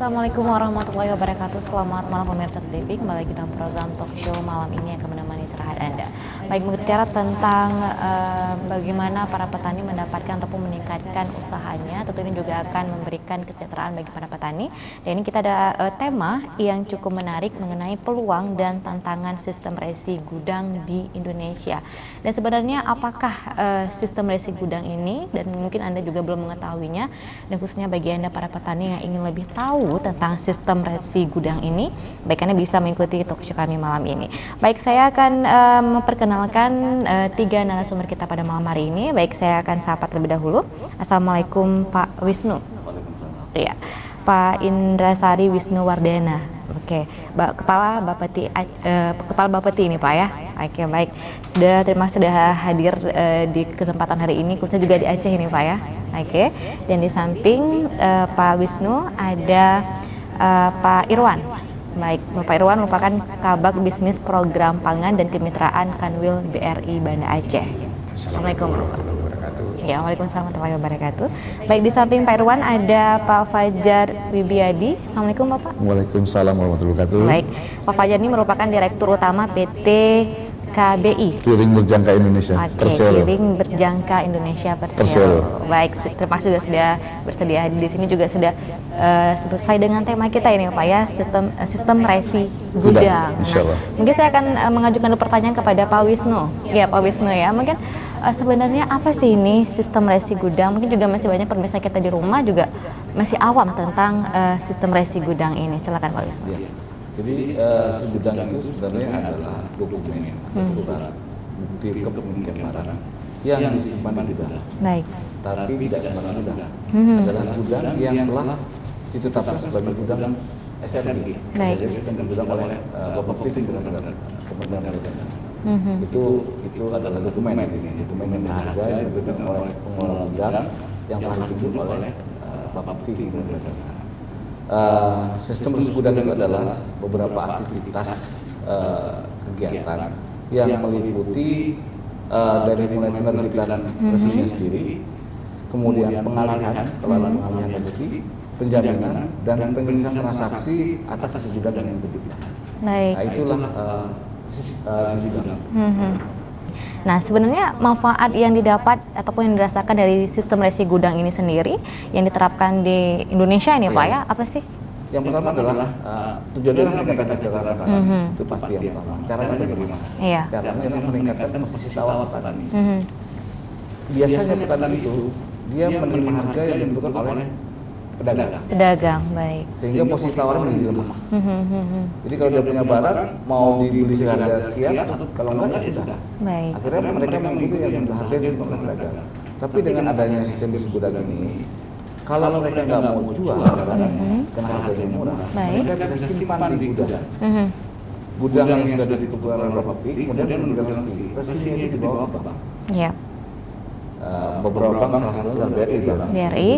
Assalamualaikum warahmatullahi wabarakatuh. Selamat malam pemirsa TV. Kembali lagi dalam program talk show malam ini akan menemani istirahat Anda. Baik, berbicara tentang bagaimana para petani mendapatkan ataupun meningkatkan usahanya, tentu ini juga akan memberikan kesejahteraan bagi para petani. Dan ini kita ada tema yang cukup menarik mengenai peluang dan tantangan sistem resi gudang di Indonesia. Dan sebenarnya apakah sistem resi gudang ini, dan mungkin Anda juga belum mengetahuinya, dan khususnya bagi Anda para petani yang ingin lebih tahu tentang sistem resi gudang ini, baik Anda bisa mengikuti talk show kami malam ini. Baik, saya akan memperkenalkan tiga narasumber kita pada malam hari ini. Baik, saya akan sapa terlebih dahulu. Assalamualaikum Pak Wisnu. Iya, Pak Indrasari Wisnu Wardana. Oke, Kepala Bapeti ini Pak ya. Oke, baik. Terima kasih sudah hadir di kesempatan hari ini, khususnya juga di Aceh ini Pak ya. Oke, dan di samping Pak Wisnu ada Pak Irwan. Baik, Bapak Irwan merupakan Kabag Bisnis Program Pangan dan Kemitraan Kanwil BRI Banda Aceh. Assalamualaikum warahmatullahi wabarakatuh. Ya, waalaikumsalam warahmatullahi wabarakatuh. Baik, di samping Pak Irwan ada Pak Fajar Wibiadi. Assalamualaikum Bapak. Waalaikumsalam warahmatullahi wabarakatuh. Baik, Pak Fajar ini merupakan Direktur Utama PT KBI. Kiring Berjangka Indonesia. Persero. Kiring Berjangka Indonesia Persero. Baik, terima kasih sudah bersedia hadir di sini, juga sudah sesuai dengan tema kita ini Pak ya, sistem resi gudang. Nah, mungkin saya akan mengajukan pertanyaan kepada Pak Wisnu. Ya, Pak Wisnu ya, mungkin sebenarnya apa sih ini sistem resi gudang? Mungkin juga masih banyak pemirsa kita di rumah juga masih awam tentang sistem resi gudang ini. Silakan Pak Wisnu. Ya. Jadi segudang itu sebenarnya adalah dokumen atau surat bukti kepemilikan barang yang disimpan di gudang. Baik. Tapi tidak sembarang gudang. Adalah gudang yang telah ditetapkan sebagai gudang SRG. Baik. Jadi sistem gudang oleh Bapak Presiden Kementerian Perdagangan. Itu adalah dokumen ini, dokumen yang berharga yang diberikan oleh pengelola gudang yang telah ditunjuk oleh Bapak Presiden Kementerian Perdagangan. Sistem resi gudang itu adalah beberapa aktivitas kegiatan yang meliputi dari mulai penerbitan resinya sendiri, kemudian pengalihan resi, penjaminan, dan penyelesaian transaksi atas resi gudang yang diterbitkan. Nah, itulah resi gudang. Nah, sebenarnya manfaat yang didapat ataupun yang dirasakan dari sistem resi gudang ini sendiri yang diterapkan di Indonesia ini Pak ya, apa sih? Yang pertama adalah tujuannya meningkatkan kesejahteraan petani. Itu pasti yang pertama. Caranya bagaimana? Iya. Caranya adalah meningkatkan posisi tawar petani. Biasanya petani itu dia menerima harga yang ditentukan oleh pedagang. Baik. Sehingga posisi tawarnya menjadi lemah. Jadi kalau dia punya barang mau dibeli seharga sekian, kalau enggak ya sudah. Baik. Akhirnya mereka mengikuti yang harga yang ditentukan oleh pedagang. Tapi dengan adanya sistem resi gudang ini, kalau mereka nggak mau jual karena harganya murah, mereka bisa simpan di gudang. Gudang yang sudah ditentukan oleh Bapak Presiden, kemudian memberikan resinya itu dibawa ke bank. Iya. Beberapa bank salah satunya adalah BRI.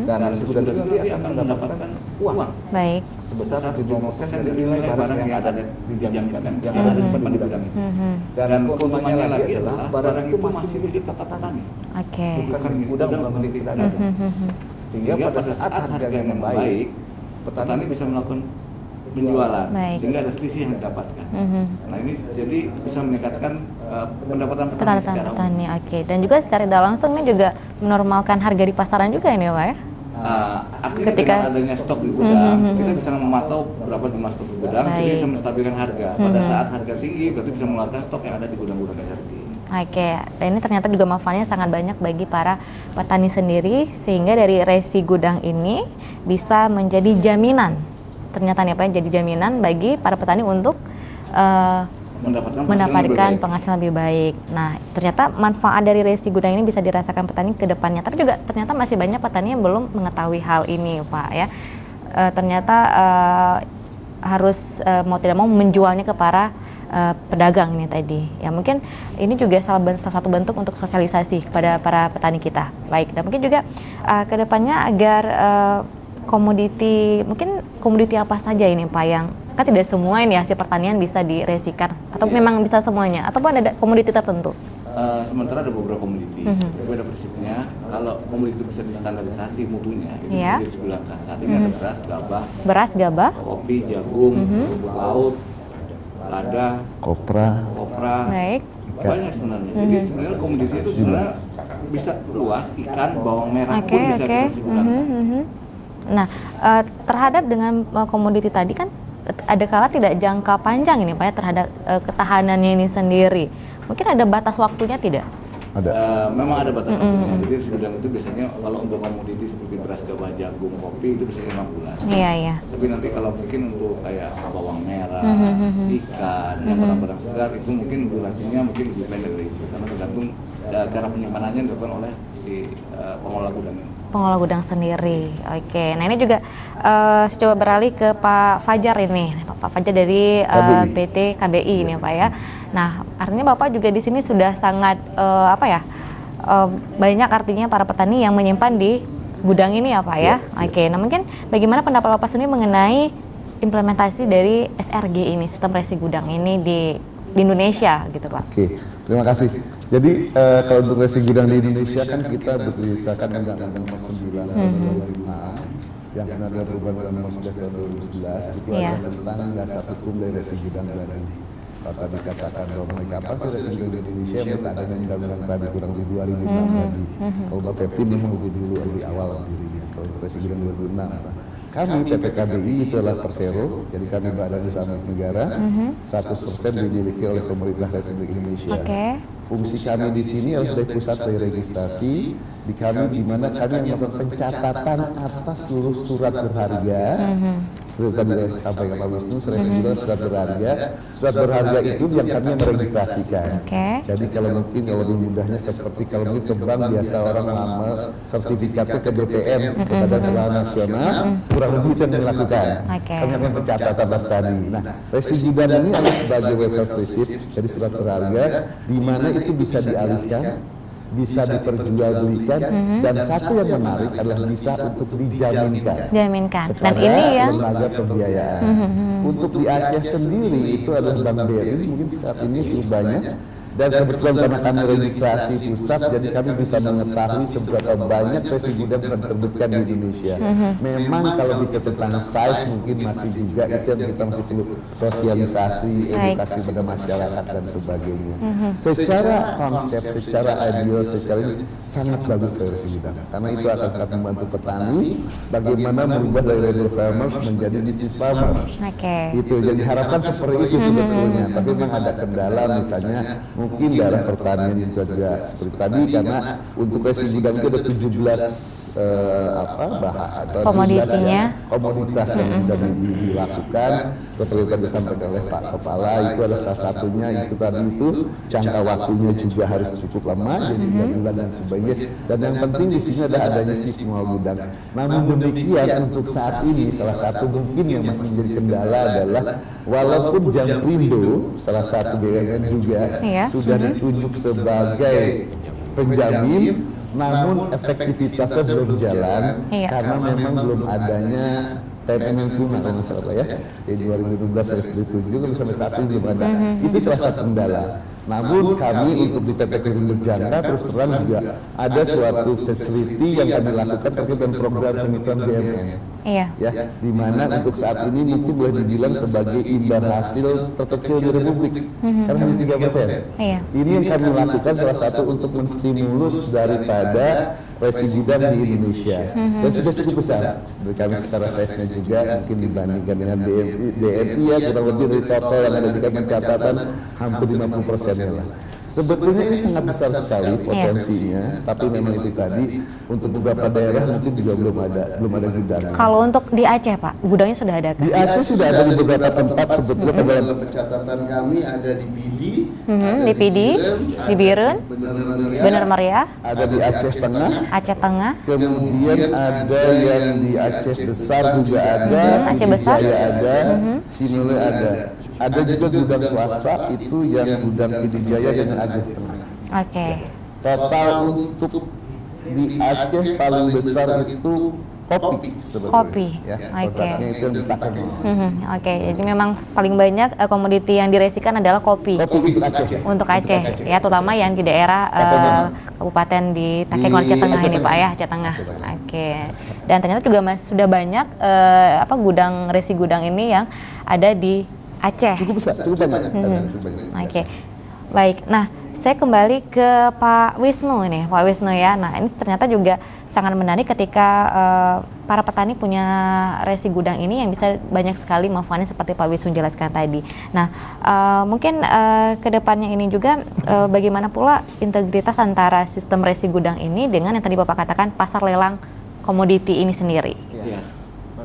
Dan resi gudang itu nanti akan mendapatkan uang. Baik. Sebesar 75% dari nilai barang yang ada dijaminkan, yang ada disimpan di gudang. Dan keuntungannya lagi adalah barang itu masih milik kita petani. Oke. Bukan milik gudang, bukan milik pedagang. Sehingga pada saat harganya membaik, petani bisa melakukan penjualan, sehingga ada selisih yang didapatkan. Nah, ini jadi bisa meningkatkan pendapatan petani. Oke. Dan juga secara tidak langsung ini juga menormalkan harga di pasaran juga ini Pak ya? Ketika adanya stok di gudang, kita bisa memantau berapa jumlah stok di gudang, jadi bisa menstabilkan harga. Pada saat harga tinggi, berarti bisa mengeluarkan stok yang ada di gudang-gudang SRG. Oke, dan ini ternyata juga manfaatnya sangat banyak bagi para petani sendiri, sehingga dari resi gudang ini bisa menjadi jaminan. Ternyata nih Pak, jadi jaminan bagi para petani untuk mendapatkan penghasilan lebih baik. Nah, ternyata manfaat dari resi gudang ini bisa dirasakan petani ke depannya. Tapi juga ternyata masih banyak petani yang belum mengetahui hal ini Pak ya. Ternyata harus mau tidak mau menjualnya ke para pedagang ini tadi. Ya mungkin ini juga salah satu bentuk untuk sosialisasi kepada para petani kita. Baik, dan mungkin juga ke depannya agar komoditi apa saja ini Pak yang kan tidak semua ini hasil pertanian bisa diresikan atau memang bisa semuanya ataupun ada komoditi tertentu? sementara ada beberapa komoditi, tapi ada prinsipnya kalau komoditi bisa distandarisasi mutunya, itu bisa disebilangkan. Saat ini ada beras, gabah, kopi, jagung, rumput laut, lada, kopra, baik, banyak sebenarnya. Jadi sebenarnya komoditi itu sebenarnya bisa luas, ikan, bawang merah pun bisa disebilangkan. Nah, terhadap dengan komoditi tadi kan ada kala tidak jangka panjang ini Pak ya terhadap ketahanannya ini sendiri. Mungkin ada batas waktunya tidak? Ada. Memang ada batas waktunya. Jadi segudang itu biasanya kalau untuk komoditi seperti beras, gabah, jagung, kopi itu bisa 5 bulan. Iya. Tapi nanti kalau mungkin untuk kayak bawang merah, ikan, yang barang-barang segar itu mungkin durasinya mungkin lebih pendek dari itu karena tergantung cara penyimpanannya dilakukan oleh si pengelola gudang ini. Pengelola gudang sendiri. Oke. Nah ini juga saya coba beralih ke Pak Fajar ini. Pak Fajar dari PT KBI ini Pak ya. Nah artinya Bapak juga di sini sudah sangat banyak artinya para petani yang menyimpan di gudang ini ya Pak ya. Oke. Nah mungkin bagaimana pendapat Bapak sendiri mengenai implementasi dari SRG ini, sistem resi gudang ini di Indonesia gitu Pak? Oke, terima kasih. Jadi kalau untuk resi gudang di Indonesia kan kita berdasarkan Undang-Undang Nomor 9 tahun 2005 yang benar dan perubahan Undang-Undang Nomor 11 tahun 2011 itu ada tentang dasar hukum dari resi gudang tadi. Kalau tadi katakan bahwa mulai kapan sih resi gudang di Indonesia yang tak adanya undang-undang tadi kurang lebih 2006 tadi. Kalau Bapepti memang lebih dulu lebih awal dirinya. Kalau untuk resi gudang 2006. Kami PT KBI itu adalah Persero, jadi kami badan usaha milik negara, 100% dimiliki oleh pemerintah Republik Indonesia. Fungsi kami di sini harus dari pusat dari registrasi, di kami di mana kami yang melakukan pencatatan atas seluruh surat berharga. Itu tadi sampaikan Pak Wisnu, surat berharga. Surat berharga itu yang kami meregistrasikan. Jadi kalau mungkin kalau lebih mudahnya seperti kalau mungkin ke bank biasa orang lama sertifikatnya ke BPN, ke Badan Perubahan Nasional, kurang lebih itu yang dilakukan. Kami akan pencatatan atas tadi. Nah, resi gudang ini adalah sebagai warehouse receipt, jadi surat berharga, di mana itu bisa dialihkan, bisa diperjualbelikan, dan satu yang menarik adalah bisa untuk dijaminkan dan ini yang lembaga pembiayaan. Untuk di Aceh sendiri itu adalah Bank BRI, mungkin saat ini cukup banyak. Dan kebetulan karena kami registrasi pusat, jadi kami bisa mengetahui seberapa banyak resi gudang yang diterbitkan di Indonesia. Memang kalau bicara tentang size mungkin masih juga itu yang kita masih perlu sosialisasi, edukasi pada masyarakat dan sebagainya. Secara konsep, secara ideal, secara ini sangat bagus resi gudang. Karena itu akan membantu petani bagaimana merubah dari labor farmers menjadi business farmer. Itu yang diharapkan seperti itu sebetulnya. Tapi memang ada kendala misalnya mungkin dalam pertanian juga seperti tadi karena untuk resi gudang itu ada 17 komoditas yang bisa dilakukan seperti tadi disampaikan oleh Pak Kepala, itu adalah salah satunya itu tadi itu jangka waktunya juga harus cukup lama jadi 3 bulan dan sebagainya, dan yang penting di sini ada adanya si pengelola gudang. Namun demikian untuk saat ini salah satu mungkin yang masih menjadi kendala adalah walaupun Jamprindo salah satu BUMN juga sudah ditunjuk sebagai penjamin, namun efektivitasnya belum jalan karena memang belum adanya TMN Kuna kalau nggak salah ya. Jadi 2012 harus ditunjuk, tapi sampai saat ini belum ada. Itu salah satu kendala. Namun kami untuk di PT Keliling Berjangka terus terang juga ada suatu facility yang kami lakukan terkait dengan program kemitraan BUMN. Ya, di mana untuk saat ini mungkin boleh dibilang sebagai imbal hasil terkecil di Republik, karena hanya 3%. Ini yang kami lakukan salah satu untuk menstimulus daripada resi gudang di Indonesia, dan sudah cukup besar. Dari kami secara size-nya juga mungkin dibandingkan dengan BNI ya kurang lebih dari total yang ada di kami catatan hampir 50%-nya lah. Sebetulnya ini sangat besar sekali potensinya, tapi memang itu tadi untuk beberapa daerah mungkin juga belum ada gudang. Kalau untuk di Aceh Pak, gudangnya sudah ada kan? Di Aceh sudah ada di beberapa tempat sebetulnya. Dalam pencatatan kami ada di Pidi, di Birun, Bener Meriah, ada di Aceh Tengah, kemudian ada yang di Aceh Besar juga ada, Aceh Besar ada, Simele ada juga gudang swasta itu yang gudang Pidijaya dengan Aceh Tengah. Total untuk di Aceh paling besar itu kopi sebetulnya. Kopi. Ya, Oke. produknya itu yang dipakai. Oke, jadi memang paling banyak komoditi yang diresikan adalah kopi. Kopi untuk Aceh. Untuk Aceh, ya, terutama yang di daerah kabupaten di Takengon Di Aceh Tengah Aceh ini Pak Tengah. ya, Aceh Tengah. Oke. Dan ternyata juga sudah banyak resi gudang ini yang ada di Aceh. Cukup besar, cukup banyak. Cukup banyak. Oke. Baik. Nah, saya kembali ke Pak Wisnu ini, Pak Wisnu ya. Nah, ini ternyata juga sangat menarik ketika para petani punya resi gudang ini yang bisa banyak sekali manfaatnya seperti Pak Wisnu jelaskan tadi. Nah, mungkin ke depannya ini juga bagaimana pula integritas antara sistem resi gudang ini dengan yang tadi Bapak katakan pasar lelang komoditi ini sendiri. Iya.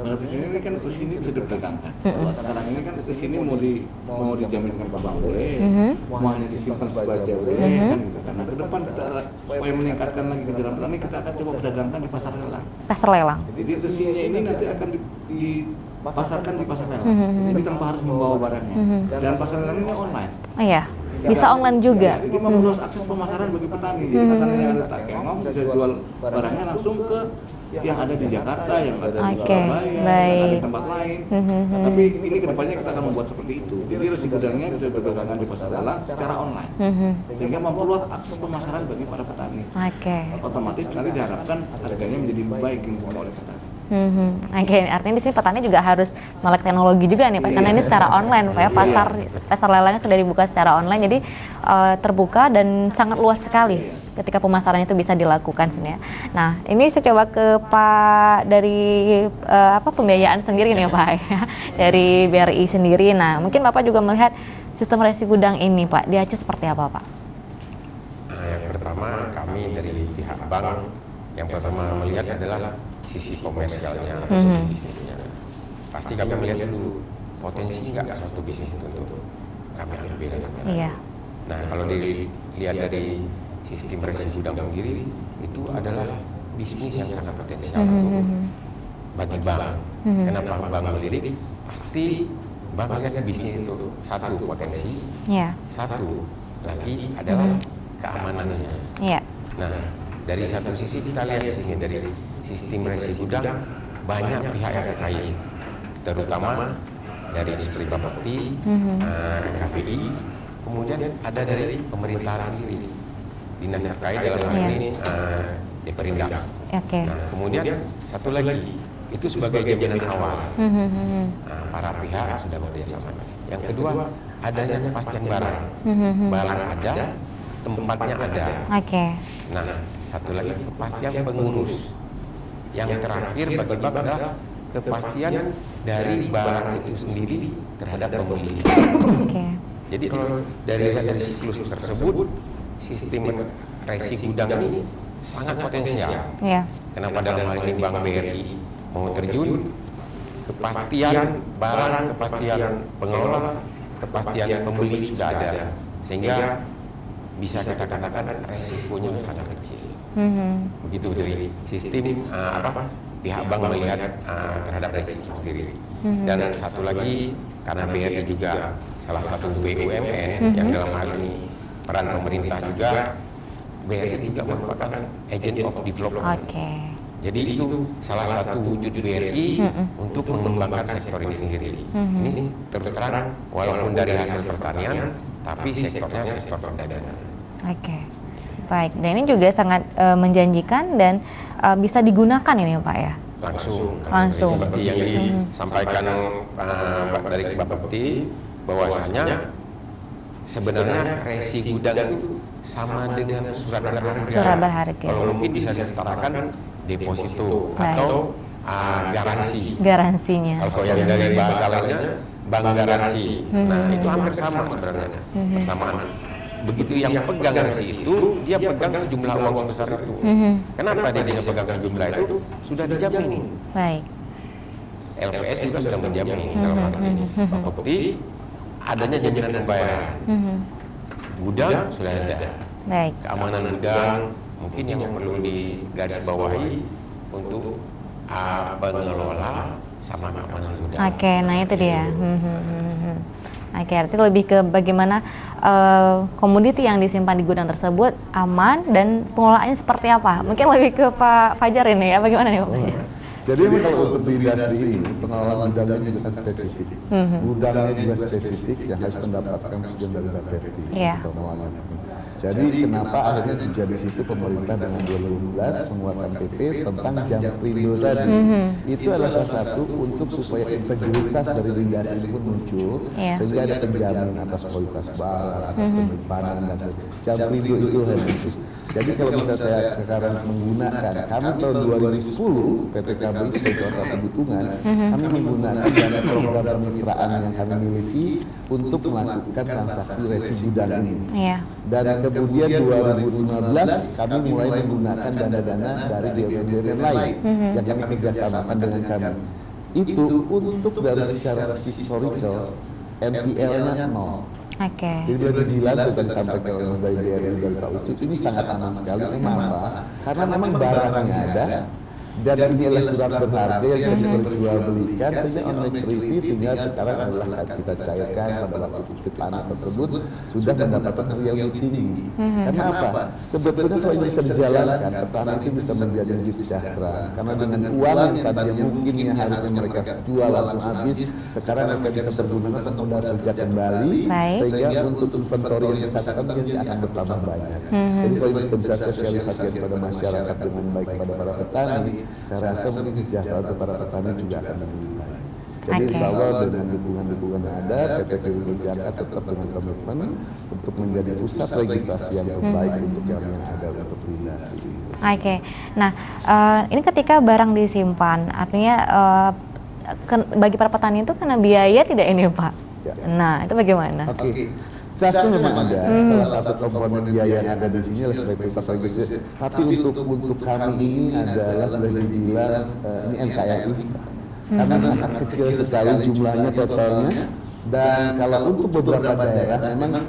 Ini kan ke sini bisa diperdagangkan. Kalau sekarang ini kan ke sini mau dijaminkan bank boleh, mau hanya disimpan sebagai boleh, kan gitu. Karena ke depan kita supaya meningkatkan lagi keterampilan ini kita akan coba perdagangkan di pasar lelang. Pasar lelang. Jadi sesinya ini nanti akan dipasarkan di pasar lelang. Jadi tanpa harus membawa barangnya. Dan pasar lelang ini online. Oh iya, bisa online juga. Jadi memperluas akses pemasaran bagi petani. Jadi petani yang ada Takengon bisa jual barangnya langsung ke yang ada di Jakarta, yang ada di Surabaya, yang ada di tempat lain. Tapi ini kedepannya kita akan membuat seperti itu. Jadi resi gudangnya bisa berdagangan di pasar lelang secara online, sehingga memperluas akses pemasaran bagi para petani. Otomatis nanti diharapkan harganya menjadi baik oleh petani. Oke, artinya di sini petani juga harus melek teknologi juga nih Pak, karena ini secara online Pak ya, pasar lelangnya sudah dibuka secara online, jadi terbuka dan sangat luas sekali ketika pemasaran itu bisa dilakukan sebenarnya. Nah, ini saya coba ke Pak dari pembiayaan sendiri nih Pak ya, dari BRI sendiri. Nah, mungkin Bapak juga melihat sistem resi gudang ini Pak di Aceh seperti apa Pak? Yang pertama kami dari pihak bank yang pertama melihat adalah sisi komersialnya atau sisi bisnisnya. Pasti kami melihat dulu potensi nggak suatu bisnis itu untuk kami ambil. Iya. Nah, kalau dilihat dari sistem resi gudang sendiri itu adalah bisnis yang sangat potensial untuk bagi bank. Kenapa bank melirik? Pasti bank melihat bisnis itu satu potensi, satu lagi adalah keamanannya. Nah, dari satu sisi kita lihat di sini dari sistem resi gudang banyak pihak yang terkait, terutama dari seperti Bapepti, KPI, kemudian ada dari pemerintah sendiri, dinas terkait dalam hal ini Deperindak. Nah, kemudian satu lagi itu sebagai jaminan awal, para pihak sudah bekerjasama. Yang kedua adanya kepastian barang, barang ada, tempatnya ada. Nah, satu lagi kepastian pengurus. Yang terakhir bagi bank adalah kepastian dari barang itu sendiri terhadap pembeli. Jadi kalau dari siklus tersebut, sistem resi gudang ini sangat potensial. Kenapa dalam hal ini Bank BRI mau terjun? Kepastian barang, kepastian pengelola, kepastian pembeli sudah ada, sehingga bisa kita katakan resikonya sangat kecil. Begitu dari sistem pihak bank melihat terhadap resiko sendiri. Dan satu lagi karena BRI juga salah satu BUMN yang dalam hal ini peran pemerintah juga, BRI juga merupakan agent of development. Jadi itu salah satu wujud BRI untuk mengembangkan sektor ini sendiri. Ini terus terang walaupun dari hasil pertanian, tapi sektornya sektor perdagangan. Baik, dan ini juga sangat menjanjikan dan bisa digunakan ini Pak ya? Langsung. Seperti yang disampaikan dari Bapepti, bahwasanya sebenarnya resi gudang itu sama dengan surat berharga. Kalau mungkin bisa disetarakan deposito atau garansinya. Kalau yang dari bahasa lainnya bank garansi. Nah, itu hampir sama sebenarnya persamaan. Begitu yang pegang resi itu, dia pegang sejumlah uang sebesar itu. Kenapa dia bisa pegang sejumlah itu? Sudah dijamin. LPS juga sudah menjamin dalam hal ini. Bapepti adanya jaminan pembayaran. Gudang sudah ada. Keamanan gudang mungkin yang perlu digarisbawahi untuk pengelola sama keamanan gudang. Nah itu dia. Artinya lebih ke bagaimana komoditi yang disimpan di gudang tersebut aman dan pengelolaannya seperti apa. Mungkin lebih ke Pak Fajar ini ya, bagaimana nih Pak Fajar? Jadi memang kalau untuk di industri ini pengelolaan gudangnya juga kan spesifik. Gudangnya juga spesifik yang harus mendapatkan persetujuan dari Bapepti pengelolanya. Jadi kenapa akhirnya juga di situ pemerintah dengan 2012 mengeluarkan PP tentang Jamprindo tadi. Itu adalah salah satu untuk supaya integritas dari industri ini pun muncul, sehingga ada penjamin atas kualitas barang, atas penyimpanan dan sebagainya. Jamprindo itu harus masuk. Jadi kalau misalnya saya sekarang menggunakan, kami tahun 2010 PT KBI sebagai salah satu dukungan, kami menggunakan dana program kemitraan yang kami miliki untuk melakukan transaksi resi gudang ini. Dan kemudian 2015 kami mulai menggunakan dana-dana dari BUMN lain yang kami kerjasamakan dengan kami. Itu untuk dari secara historical NPL-nya 0. Jadi boleh dibilang sudah disampaikan oleh Mas dari BRI dari Pak Wisnu, ini sangat aman sekali. Kenapa? Karena memang barangnya ada dan ini adalah surat berharga yang bisa diperjualbelikan, sehingga on maturity tinggal sekarang adalah kita cairkan pada waktu petani tersebut sudah mendapatkan royalti tinggi. Karena apa? Sebetulnya kalau ini bisa dijalankan, petani itu bisa menjadi lebih sejahtera. Karena dengan uang yang tadinya mungkinnya harusnya mereka jual langsung habis, sekarang mereka bisa berguna untuk modal kerja kembali, sehingga untuk inventory yang bersangkutan dia akan bertambah banyak. Jadi kalau kita bisa sosialisasi kepada masyarakat dengan baik kepada para petani, saya rasa mungkin kesejahteraan untuk para petani juga akan lebih baik. Jadi insya Allah dengan dukungan-dukungan yang ada, PT Pelindo Jangka tetap dengan komitmen untuk menjadi pusat registrasi yang terbaik untuk yang ada untuk di industri ini. Nah ini ketika barang disimpan, artinya bagi para petani itu kena biaya tidak ini Pak? Nah itu bagaimana? Jasnya memang ada, salah satu komponen biaya yang ada di sini adalah sebagai pusat registrasi. Tapi untuk kami ini adalah boleh dibilang ini NKRI, karena sangat kecil sekali jumlahnya totalnya. Dan kalau untuk beberapa daerah memang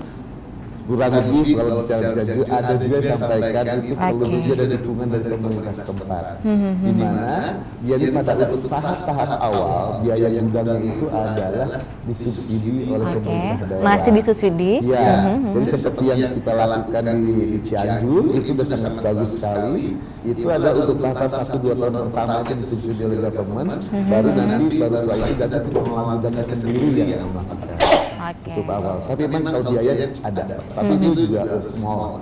kurang lebih kalau bicara juga ada juga yang sampaikan itu perlu juga ada dukungan dari pemerintah setempat, di mana jadi pada untuk tahap-tahap awal biaya gudangnya itu adalah disubsidi oleh pemerintah daerah. Masih disubsidi? Ya, jadi seperti yang kita lakukan di Cianjur itu sudah sangat bagus sekali. Itu adalah untuk tahap 1-2 tahun pertama itu disubsidi oleh government, baru setelah itu data pengelolaan gudangnya sendiri yang melakukan. Itu awal. Tapi memang kalau biaya ada, tapi itu juga small.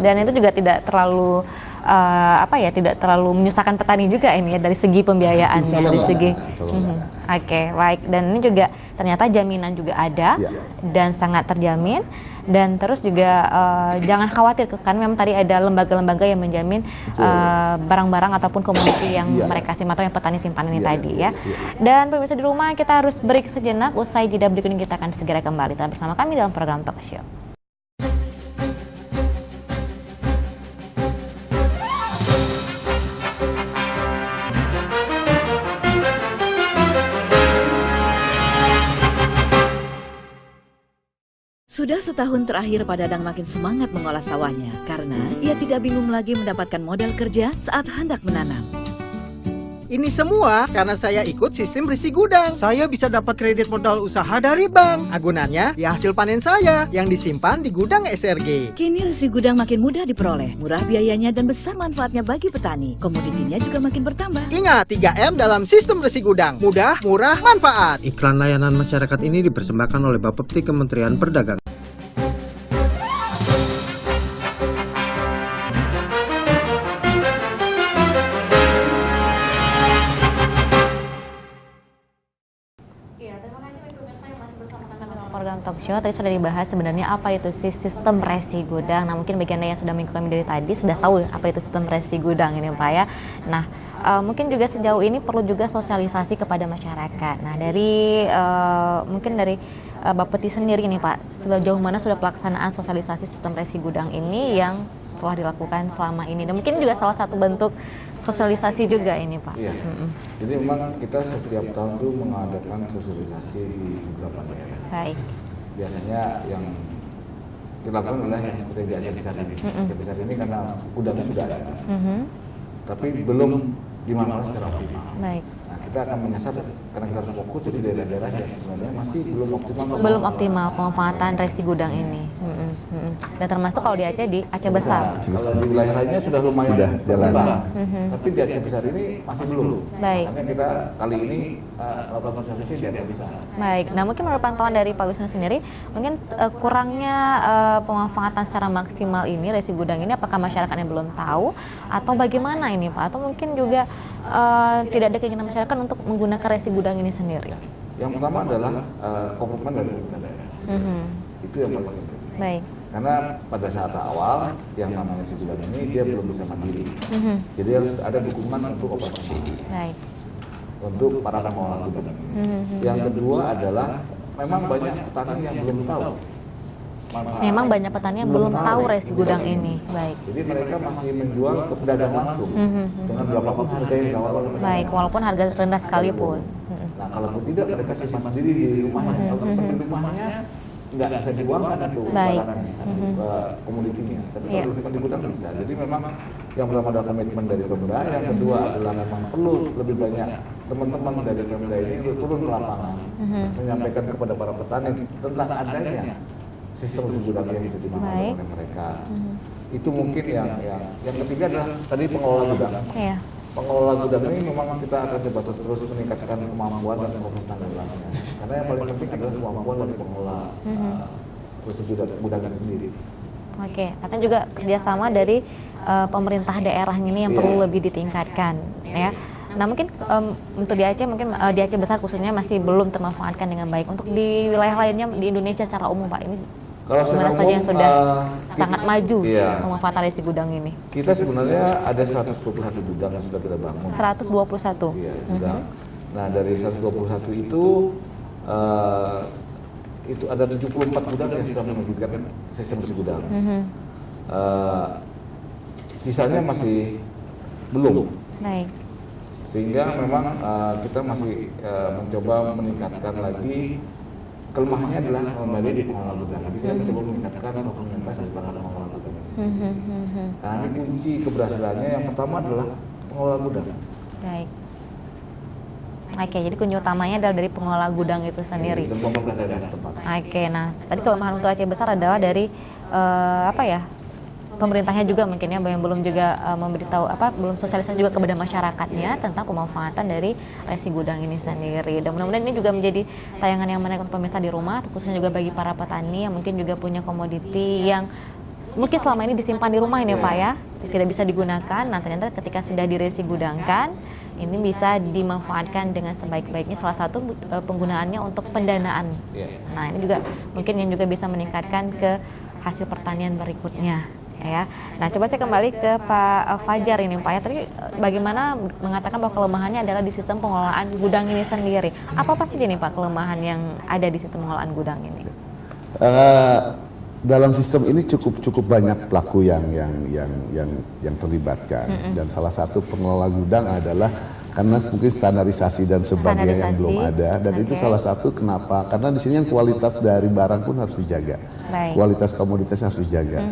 Dan itu juga tidak terlalu tidak terlalu menyusahkan petani juga ini ya dari segi pembiayaan, dari segi. Baik. Dan ini juga ternyata jaminan juga ada dan sangat terjamin. Dan terus juga jangan khawatir, kan memang tadi ada lembaga-lembaga yang menjamin barang-barang ataupun komoditi yang mereka simpan atau yang petani simpan ini tadi ya. Dan pemirsa di rumah, kita harus break sejenak. Usai jeda berikut ini kita akan segera kembali bersama kami dalam program Talk Show. Sudah setahun terakhir Pak Dadang makin semangat mengolah sawahnya karena ia tidak bingung lagi mendapatkan modal kerja saat hendak menanam. Ini semua karena saya ikut sistem resi gudang. Saya bisa dapat kredit modal usaha dari bank. Agunannya di hasil panen saya yang disimpan di gudang SRG. Kini resi gudang makin mudah diperoleh, murah biayanya dan besar manfaatnya bagi petani. Komoditinya juga makin bertambah. Ingat 3M dalam sistem resi gudang. Mudah, murah, manfaat. Iklan layanan masyarakat ini dipersembahkan oleh Bapepti Kementerian Perdagangan. Program Talk Show tadi sudah dibahas sebenarnya apa itu sistem resi gudang. Nah mungkin bagi Anda yang sudah mengikuti kami dari tadi sudah tahu apa itu sistem resi gudang ini Pak ya. Nah mungkin juga sejauh ini perlu juga sosialisasi kepada masyarakat. Nah dari mungkin dari Bapepti sendiri nih Pak, sejauh mana sudah pelaksanaan sosialisasi sistem resi gudang ini yang telah dilakukan selama ini, dan mungkin juga salah satu bentuk sosialisasi juga ini Pak. Iya. Jadi memang kita setiap tahun tuh mengadakan sosialisasi di beberapa daerah. Baik. Biasanya yang kita lakukan adalah yang seperti di Aceh Besar ini. Aceh Besar ini karena gudangnya sudah ada, tapi belum dimanfaatkan secara optimal. Baik. Nah, kita akan menyasar karena kita harus fokus di daerah-daerah yang sebenarnya masih belum optimal. Belum optimal pemanfaatan resi gudang ini. Dan termasuk kalau di Aceh Besar. Kalau di wilayah lainnya sudah lumayan Sudah jalan. berkembang. Tapi di Aceh Besar ini masih belum. Baik. Makanya kita kali ini melakukan sosialisasi di Aceh Besar. Baik, nah mungkin menurut pantauan dari Pak Wisnu sendiri, mungkin kurangnya pemanfaatan secara maksimal ini resi gudang ini, apakah masyarakatnya belum tahu atau bagaimana ini Pak? Atau mungkin juga tidak ada keinginan masyarakat untuk menggunakan resi gudang ini sendiri? Yang pertama adalah komitmen dari pemerintah daerah. Itu yang paling penting. Baik. Karena pada saat awal yang namanya resi gudang ini dia belum bisa mandiri. Jadi harus ada dukungan untuk operasi. Baik. Untuk para pengelola gudang. Yang kedua adalah memang banyak petani yang belum tahu. Memang banyak petani yang belum tahu resi gudang ini. Baik. Jadi mereka masih menjual ke pedagang langsung dengan berapapun harga yang ditawarkan oleh Baik, walaupun harga rendah sekalipun. Nah, kalaupun tidak mereka simpan sendiri di rumahnya. Kalau simpan di rumahnya nggak bisa diuangkan itu Baik. barangnya, komoditinya. Tapi Iya. kalau simpan di gudang bisa. Jadi memang yang pertama ada komitmen dari Pemda, yang kedua adalah memang perlu lebih banyak teman-teman dari Pemda ini untuk turun ke lapangan, menyampaikan kepada para petani tentang adanya sistem resi gudang yang bisa dimanfaatkan Baik. oleh mereka. Itu mungkin yang ketiga adalah tadi pengelola gudang. Iya. Pengelola gudang ini memang kita akan coba terus meningkatkan kemampuan dan profesionalitasnya. Karena yang paling penting adalah kemampuan dari pengelola resi gudang itu sendiri. Oke, artinya juga kerjasama dari pemerintah daerah ini yang perlu lebih ditingkatkan, ya. Nah mungkin untuk di Aceh, mungkin di Aceh Besar khususnya masih belum termanfaatkan dengan baik. Untuk di wilayah lainnya di Indonesia secara umum Pak, ini Kalau mana secara saja yang umum, sudah sangat maju iya. pemanfaatan resi gudang ini? Kita sebenarnya ada 121 gudang yang sudah kita bangun. 121. Iya, gudang. Nah dari 121 itu ada 74 gudang yang sudah menerbitkan sistem resi gudang. Sisanya masih belum. Baik. Sehingga memang kita masih mencoba meningkatkan lagi. Kelemahannya adalah kembali di pengelola gudang. Jadi kita mencoba meningkatkan profesionalitas dari para pengelola gudang. Karena ini kunci keberhasilannya yang pertama adalah pengelola gudang. Baik. Oke, jadi kunci utamanya adalah dari pengelola gudang itu sendiri. Dan pemerintah daerah setempat. Oke, nah tadi kelemahan untuk Aceh Besar adalah dari pemerintahnya juga mungkin ya, yang belum juga memberitahu belum sosialisasi juga kepada masyarakatnya tentang pemanfaatan dari resi gudang ini sendiri. Dan mudah-mudahan ini juga menjadi tayangan yang menarik untuk pemirsa di rumah, khususnya juga bagi para petani yang mungkin juga punya komoditi yang mungkin selama ini disimpan di rumah ini Pak ya, tidak bisa digunakan. Nah ternyata ketika sudah diresi gudangkan, ini bisa dimanfaatkan dengan sebaik-baiknya. Salah satu penggunaannya untuk pendanaan. Nah ini juga mungkin yang juga bisa meningkatkan ke hasil pertanian berikutnya. Ya, nah coba saya kembali ke Pak Fajar ini Pak ya. Tadi bagaimana mengatakan bahwa kelemahannya adalah di sistem pengelolaan gudang ini sendiri. Apa sih nih Pak kelemahan yang ada di sistem pengelolaan gudang ini? Dalam sistem ini cukup banyak pelaku yang terlibatkan, dan salah satu pengelola gudang adalah karena mungkin standarisasi dan sebagainya yang belum ada, dan itu salah satu kenapa, karena di sini kan kualitas dari barang pun harus dijaga. Baik. Kualitas komoditasnya harus dijaga.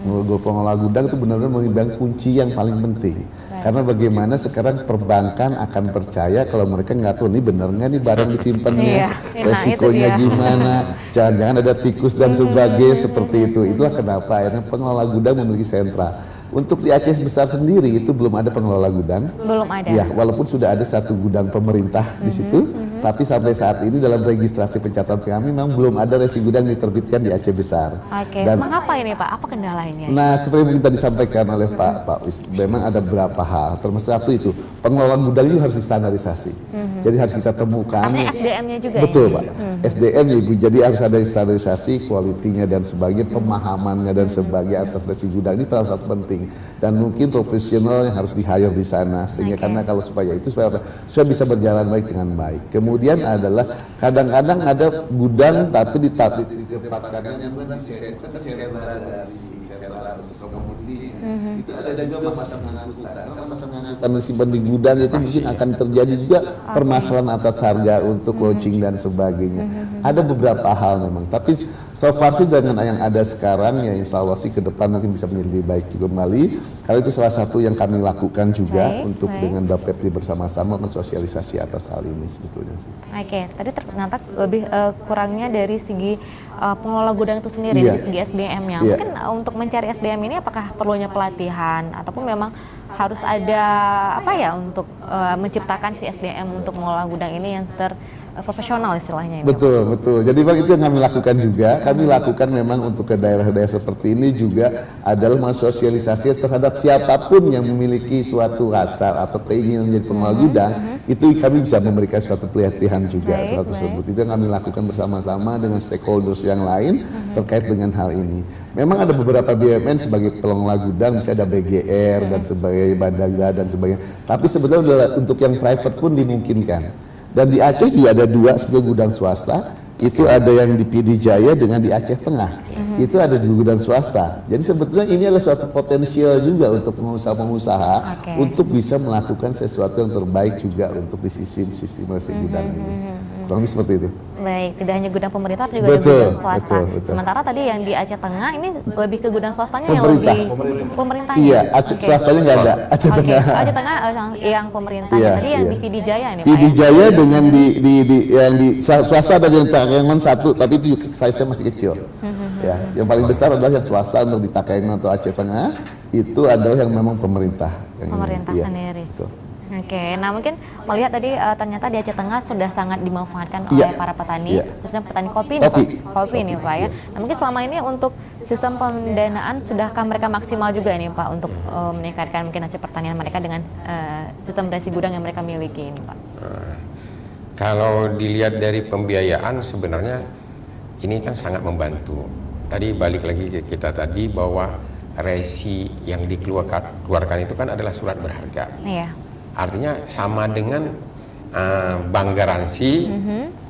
Pengelola gudang itu benar-benar memegang kunci yang paling penting. Karena bagaimana sekarang perbankan akan percaya kalau mereka nggak tahu ini benar nggak nih barang disimpannya, resikonya gimana, jangan-jangan ada tikus dan sebagainya seperti itu. Itulah kenapa akhirnya pengelola gudang memiliki sentra. Untuk di Aceh Besar sendiri itu belum ada pengelola gudang. Belum ada. Ya, walaupun sudah ada satu gudang pemerintah di situ, tapi sampai saat ini dalam registrasi pencatatan kami memang belum ada resi gudang diterbitkan di Aceh Besar. Oke, Dan mengapa ini Pak? Apa kendalanya? nah, seperti yang tadi disampaikan oleh Pak Wis, memang ada beberapa hal. Termasuk satu itu, pengelola gudang itu harus distandarisasi. Jadi harus kita temukan. Artinya SDM-nya juga Betul ya? Pak, SDM ya Ibu. Jadi harus ada standarisasi, kualitinya dan sebagainya, pemahamannya dan sebagainya atas resi gudang ini salah satu penting. Dan mungkin profesional yang harus di-hire di sana, sehingga karena kalau supaya bisa berjalan baik dengan baik. Kemudian adalah kadang-kadang ada gudang tapi ditempatkannya itu ada juga masa pengangkutan disimpan di gudang, itu mungkin akan terjadi juga permasalahan atas harga untuk launching dan sebagainya. Ada beberapa hal memang, tapi so far sih dengan yang ada sekarang ya insya Allah sih ke depan mungkin bisa menjadi lebih baik juga kembali. Karena itu salah satu yang kami lakukan juga untuk dengan Bapepti bersama-sama mensosialisasi atas hal ini sebetulnya. Oke, tadi ternyata lebih kurangnya dari segi pengelola gudang itu sendiri, Iya. dari segi SDM-nya. Iya. Mungkin untuk mencari SDM ini apakah perlunya pelatihan ataupun memang harus ada apa ya untuk menciptakan si SDM untuk mengelola gudang ini yang profesional istilahnya. Betul, betul. Jadi Bang, itu yang kami lakukan juga. Kami lakukan memang untuk ke daerah-daerah seperti ini juga adalah mensosialisasi terhadap siapapun yang memiliki suatu hasrat atau keinginan menjadi pengelola gudang, itu kami bisa memberikan suatu pelatihan juga Baik, terhadap tersebut. Itu yang kami lakukan bersama-sama dengan stakeholders yang lain terkait dengan hal ini. Memang ada beberapa BUMN sebagai pengelola gudang, misalnya ada BGR dan sebagai Bandaga dan sebagainya. Tapi sebetulnya untuk yang private pun dimungkinkan. Dan di Aceh juga ada 2 sebetulnya gudang swasta, itu ada yang di PD Jaya dengan di Aceh Tengah, itu ada di gudang swasta. Jadi sebetulnya ini adalah suatu potensial juga untuk pengusaha-pengusaha untuk bisa melakukan sesuatu yang terbaik juga untuk di sistem resi gudang ini. Kurang lebih seperti itu. Baik, tidak hanya gudang pemerintah, juga Betul, ada gudang swasta. betul. Sementara tadi yang di Aceh Tengah ini lebih ke gudang swastanya Pemerintah. yang lebih pemerintahnya. Iya, Aceh swastanya nggak ada, Aceh Oke, Tengah. Aceh Tengah yang pemerintahnya. Iya, Tadi yang iya. di PD Jaya ini, PD Pak. Ya? Jaya dengan yang di swasta ada yang Takengon 1, tapi itu size-nya masih kecil. Ya, yang paling besar adalah yang swasta untuk di Takengon atau Aceh Tengah, itu adalah yang memang pemerintah. Yang ini. Pemerintah Iya, sendiri. betul. Oke, nah mungkin melihat tadi ternyata di Aceh Tengah sudah sangat dimanfaatkan Iya. oleh para petani, Iya. khususnya petani kopi nih, Kopi. Pak. Kopi nih Pak ya. Nah mungkin selama ini untuk sistem pendanaan sudahkah mereka maksimal juga nih Pak untuk meningkatkan mungkin hasil pertanian mereka dengan sistem resi gudang yang mereka miliki ini Pak? Kalau dilihat dari pembiayaan sebenarnya ini kan sangat membantu. Tadi balik lagi ke kita tadi bahwa resi yang dikeluarkan itu kan adalah surat berharga. Iya. Artinya sama dengan bank garansi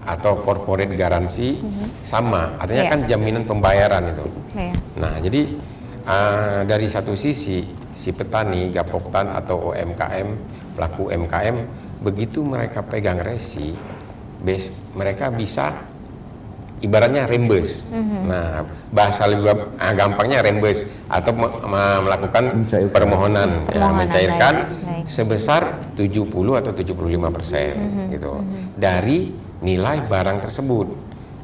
atau corporate garansi sama. Artinya Iya. kan jaminan pembayaran itu. Iya. Nah, jadi dari satu sisi si petani, gapoktan atau UMKM, pelaku UMKM, begitu mereka pegang resi, mereka bisa ibaratnya reimburse. Nah, bahasa lebih gampangnya reimburse atau melakukan Mencairkan. permohonan, ya, Permohonan, mencairkan baik. sebesar 70 atau 75% gitu dari nilai barang tersebut.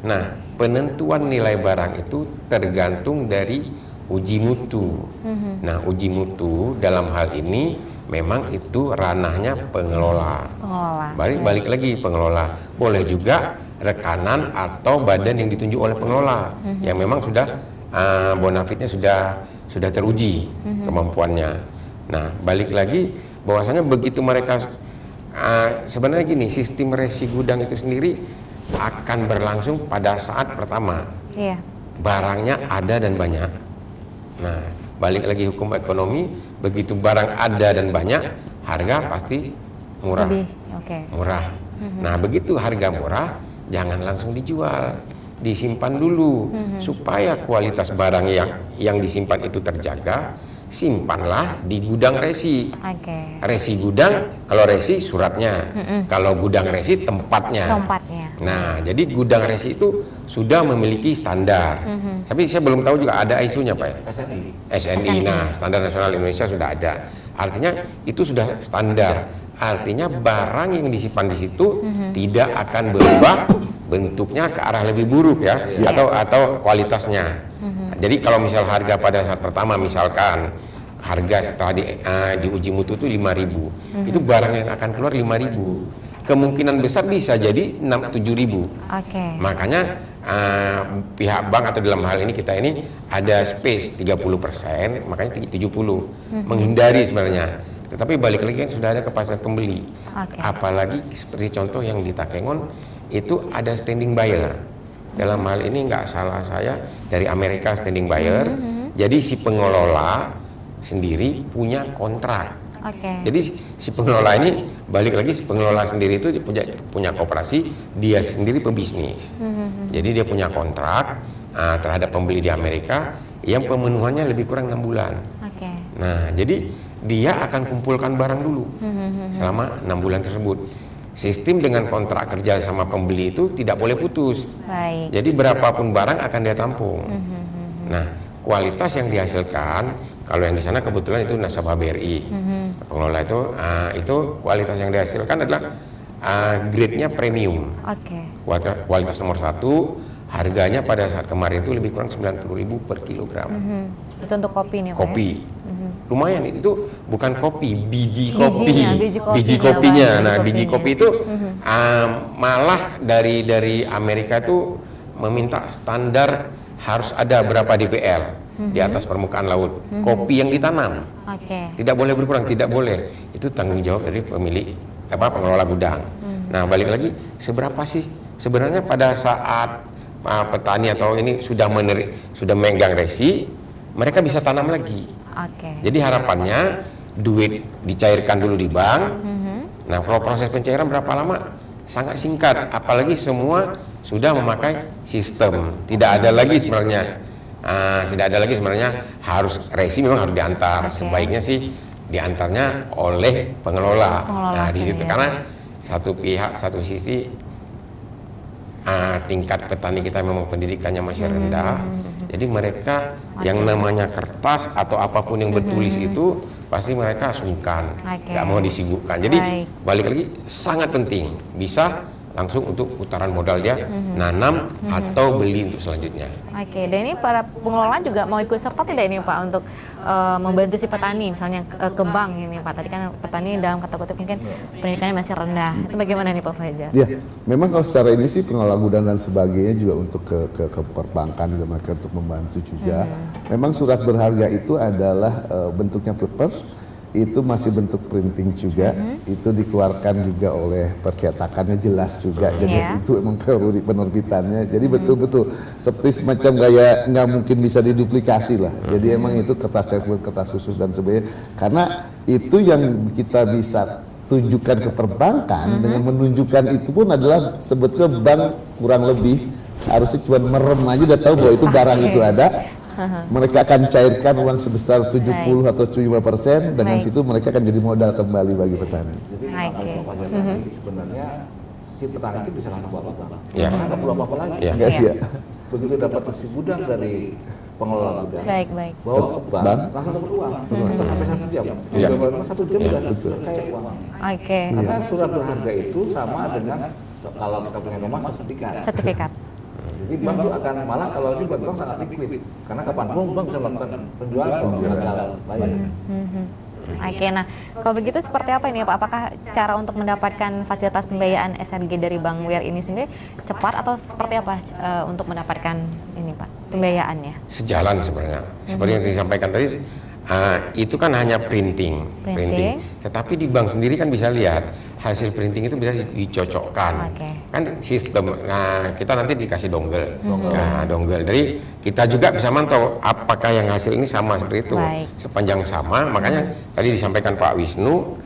Nah, penentuan nilai barang itu tergantung dari uji mutu. Nah, uji mutu dalam hal ini memang itu ranahnya pengelola. Balik lagi pengelola. Boleh juga rekanan atau badan yang ditunjuk oleh pengelola yang memang sudah bonafitnya sudah teruji kemampuannya. Nah, balik lagi bahwasanya begitu mereka sebenarnya gini, sistem resi gudang itu sendiri akan berlangsung pada saat pertama Iya. barangnya ada dan banyak. Nah, balik lagi hukum ekonomi, begitu barang ada dan banyak, harga pasti murah. Lebih, oke. Murah. Nah, begitu harga murah, jangan langsung dijual, disimpan dulu supaya kualitas barang yang disimpan itu terjaga. Simpanlah di gudang resi. Oke. Resi gudang, kalau resi suratnya, kalau gudang resi tempatnya. Tempatnya. Nah, jadi gudang resi itu sudah memiliki standar. Tapi saya belum tahu juga ada ISO-nya, Pak ya? SNI. Nah, standar nasional Indonesia sudah ada. Artinya itu sudah standar. Artinya barang yang disimpan di situ tidak akan berubah bentuknya ke arah lebih buruk ya, atau kualitasnya. Jadi kalau misal harga pada saat pertama misalkan harga setelah diuji mutu itu 5.000, itu barang yang akan keluar 5.000. Kemungkinan besar bisa jadi 6-7.000. Oke. Makanya pihak bank atau dalam hal ini kita ini ada space 30%, makanya 70. Menghindari sebenarnya. Tetapi balik lagi kan sudah ada kepastian pembeli. Oke. Apalagi seperti contoh yang di Takengon itu ada standing buyer. Dalam hal ini nggak salah saya dari Amerika standing buyer. Jadi si pengelola sendiri punya kontrak. Oke. Jadi si pengelola ini balik lagi, si pengelola sendiri itu punya koperasi, dia sendiri pebisnis. Jadi dia punya kontrak terhadap pembeli di Amerika yang pemenuhannya lebih kurang 6 bulan. Oke. Nah, jadi dia akan kumpulkan barang dulu selama 6 bulan tersebut. Sistem dengan kontrak kerja sama pembeli itu tidak boleh putus. Baik. Jadi berapapun barang akan dia tampung. Nah, kualitas yang dihasilkan, kalau yang di sana kebetulan itu nasabah BRI. Pengelola itu kualitas yang dihasilkan adalah grade-nya premium. Oke. Kualitas nomor 1, harganya pada saat kemarin itu lebih kurang 90.000 per kilogram. Itu untuk kopi nih, Pak. Kopi. Lumayan, itu bukan kopi, biji kopi. Biji kopinya. kopinya, Nah, biji biji kopinya. kopi itu malah dari Amerika itu meminta standar harus ada berapa dpl di atas permukaan laut. Kopi yang ditanam. Oke. Tidak boleh berkurang, tidak boleh. Itu tanggung jawab dari pemilik pengelola gudang. Nah, balik lagi, seberapa sih sebenarnya pada saat petani atau ini sudah megang resi, mereka bisa tanam lagi. Oke. Jadi harapannya duit dicairkan dulu di bank. Nah, kalau proses pencairan berapa lama? Sangat singkat, apalagi semua sudah memakai sistem. Tidak ada lagi sebenarnya harus resi memang harus diantar. Sebaiknya sih diantarnya oleh pengelola. Nah, di situ karena satu pihak, satu sisi tingkat petani kita memang pendidikannya masih rendah. Jadi mereka yang namanya kertas atau apapun yang bertulis itu pasti mereka sungkan, nggak mau disibukkan. Jadi balik lagi sangat penting bisa langsung untuk putaran modal dia nanam atau beli untuk selanjutnya. Oke, dan ini para pengelola juga mau ikut serta tidak ini Pak untuk membantu si petani misalnya ke bank ini Pak. Tadi kan petani dalam kata kutip mungkin pendidikannya masih rendah. Itu bagaimana nih Pak Fajar? Ya, memang kalau secara ini sih pengelola gudang dan sebagainya juga untuk ke perbankan juga mereka untuk membantu juga. Memang surat berharga itu adalah bentuknya paper, itu masih bentuk printing juga, itu dikeluarkan juga oleh percetakannya jelas juga, jadi itu emang penerbitannya, jadi betul-betul seperti semacam kayak nggak mungkin bisa diduplikasi lah, jadi emang itu kertas khusus dan sebagainya, karena itu yang kita bisa tunjukkan ke perbankan dengan menunjukkan itu pun adalah sebetulnya bank kurang lebih harusnya cuma merem aja udah tahu bahwa itu barang itu ada. Mereka akan cairkan uang sebesar 70 atau 75%, dengan situ mereka akan jadi modal kembali bagi petani. Jadi tadi sebenarnya si petani itu bisa langsung bawa apa? Ya. Karena nggak perlu apa-apa lagi. Ya. Iya. Begitu dapat isi gudang dari pengelola gudang, Baik. bawa ke bank, langsung dapat uang. Nggak sampai 1 jam. Iya. Cuma 1 jam sudah cair uang. Oke. Karena surat berharga itu sama dengan kalau kita punya rumah Sertifikat. Jadi bank itu akan malah kalau ini buat bank sangat liquid karena kapanpun bank bisa melakukan penjualan bayar. Oke, nah kalau begitu seperti apa ini Pak? Apakah cara untuk mendapatkan fasilitas pembiayaan SRG dari Bank WIR ini sendiri cepat atau seperti apa untuk mendapatkan ini Pak pembiayaannya? Sejalan sebenarnya, seperti yang disampaikan tadi, itu kan hanya printing. Tetapi di bank sendiri kan bisa lihat hasil printing itu bisa dicocokkan. Kan sistem. Nah, kita nanti dikasih dongle. Nah, dongle. Jadi kita juga bisa mantau apakah yang hasil ini sama seperti itu. Sepanjang sama, makanya tadi disampaikan Pak Wisnu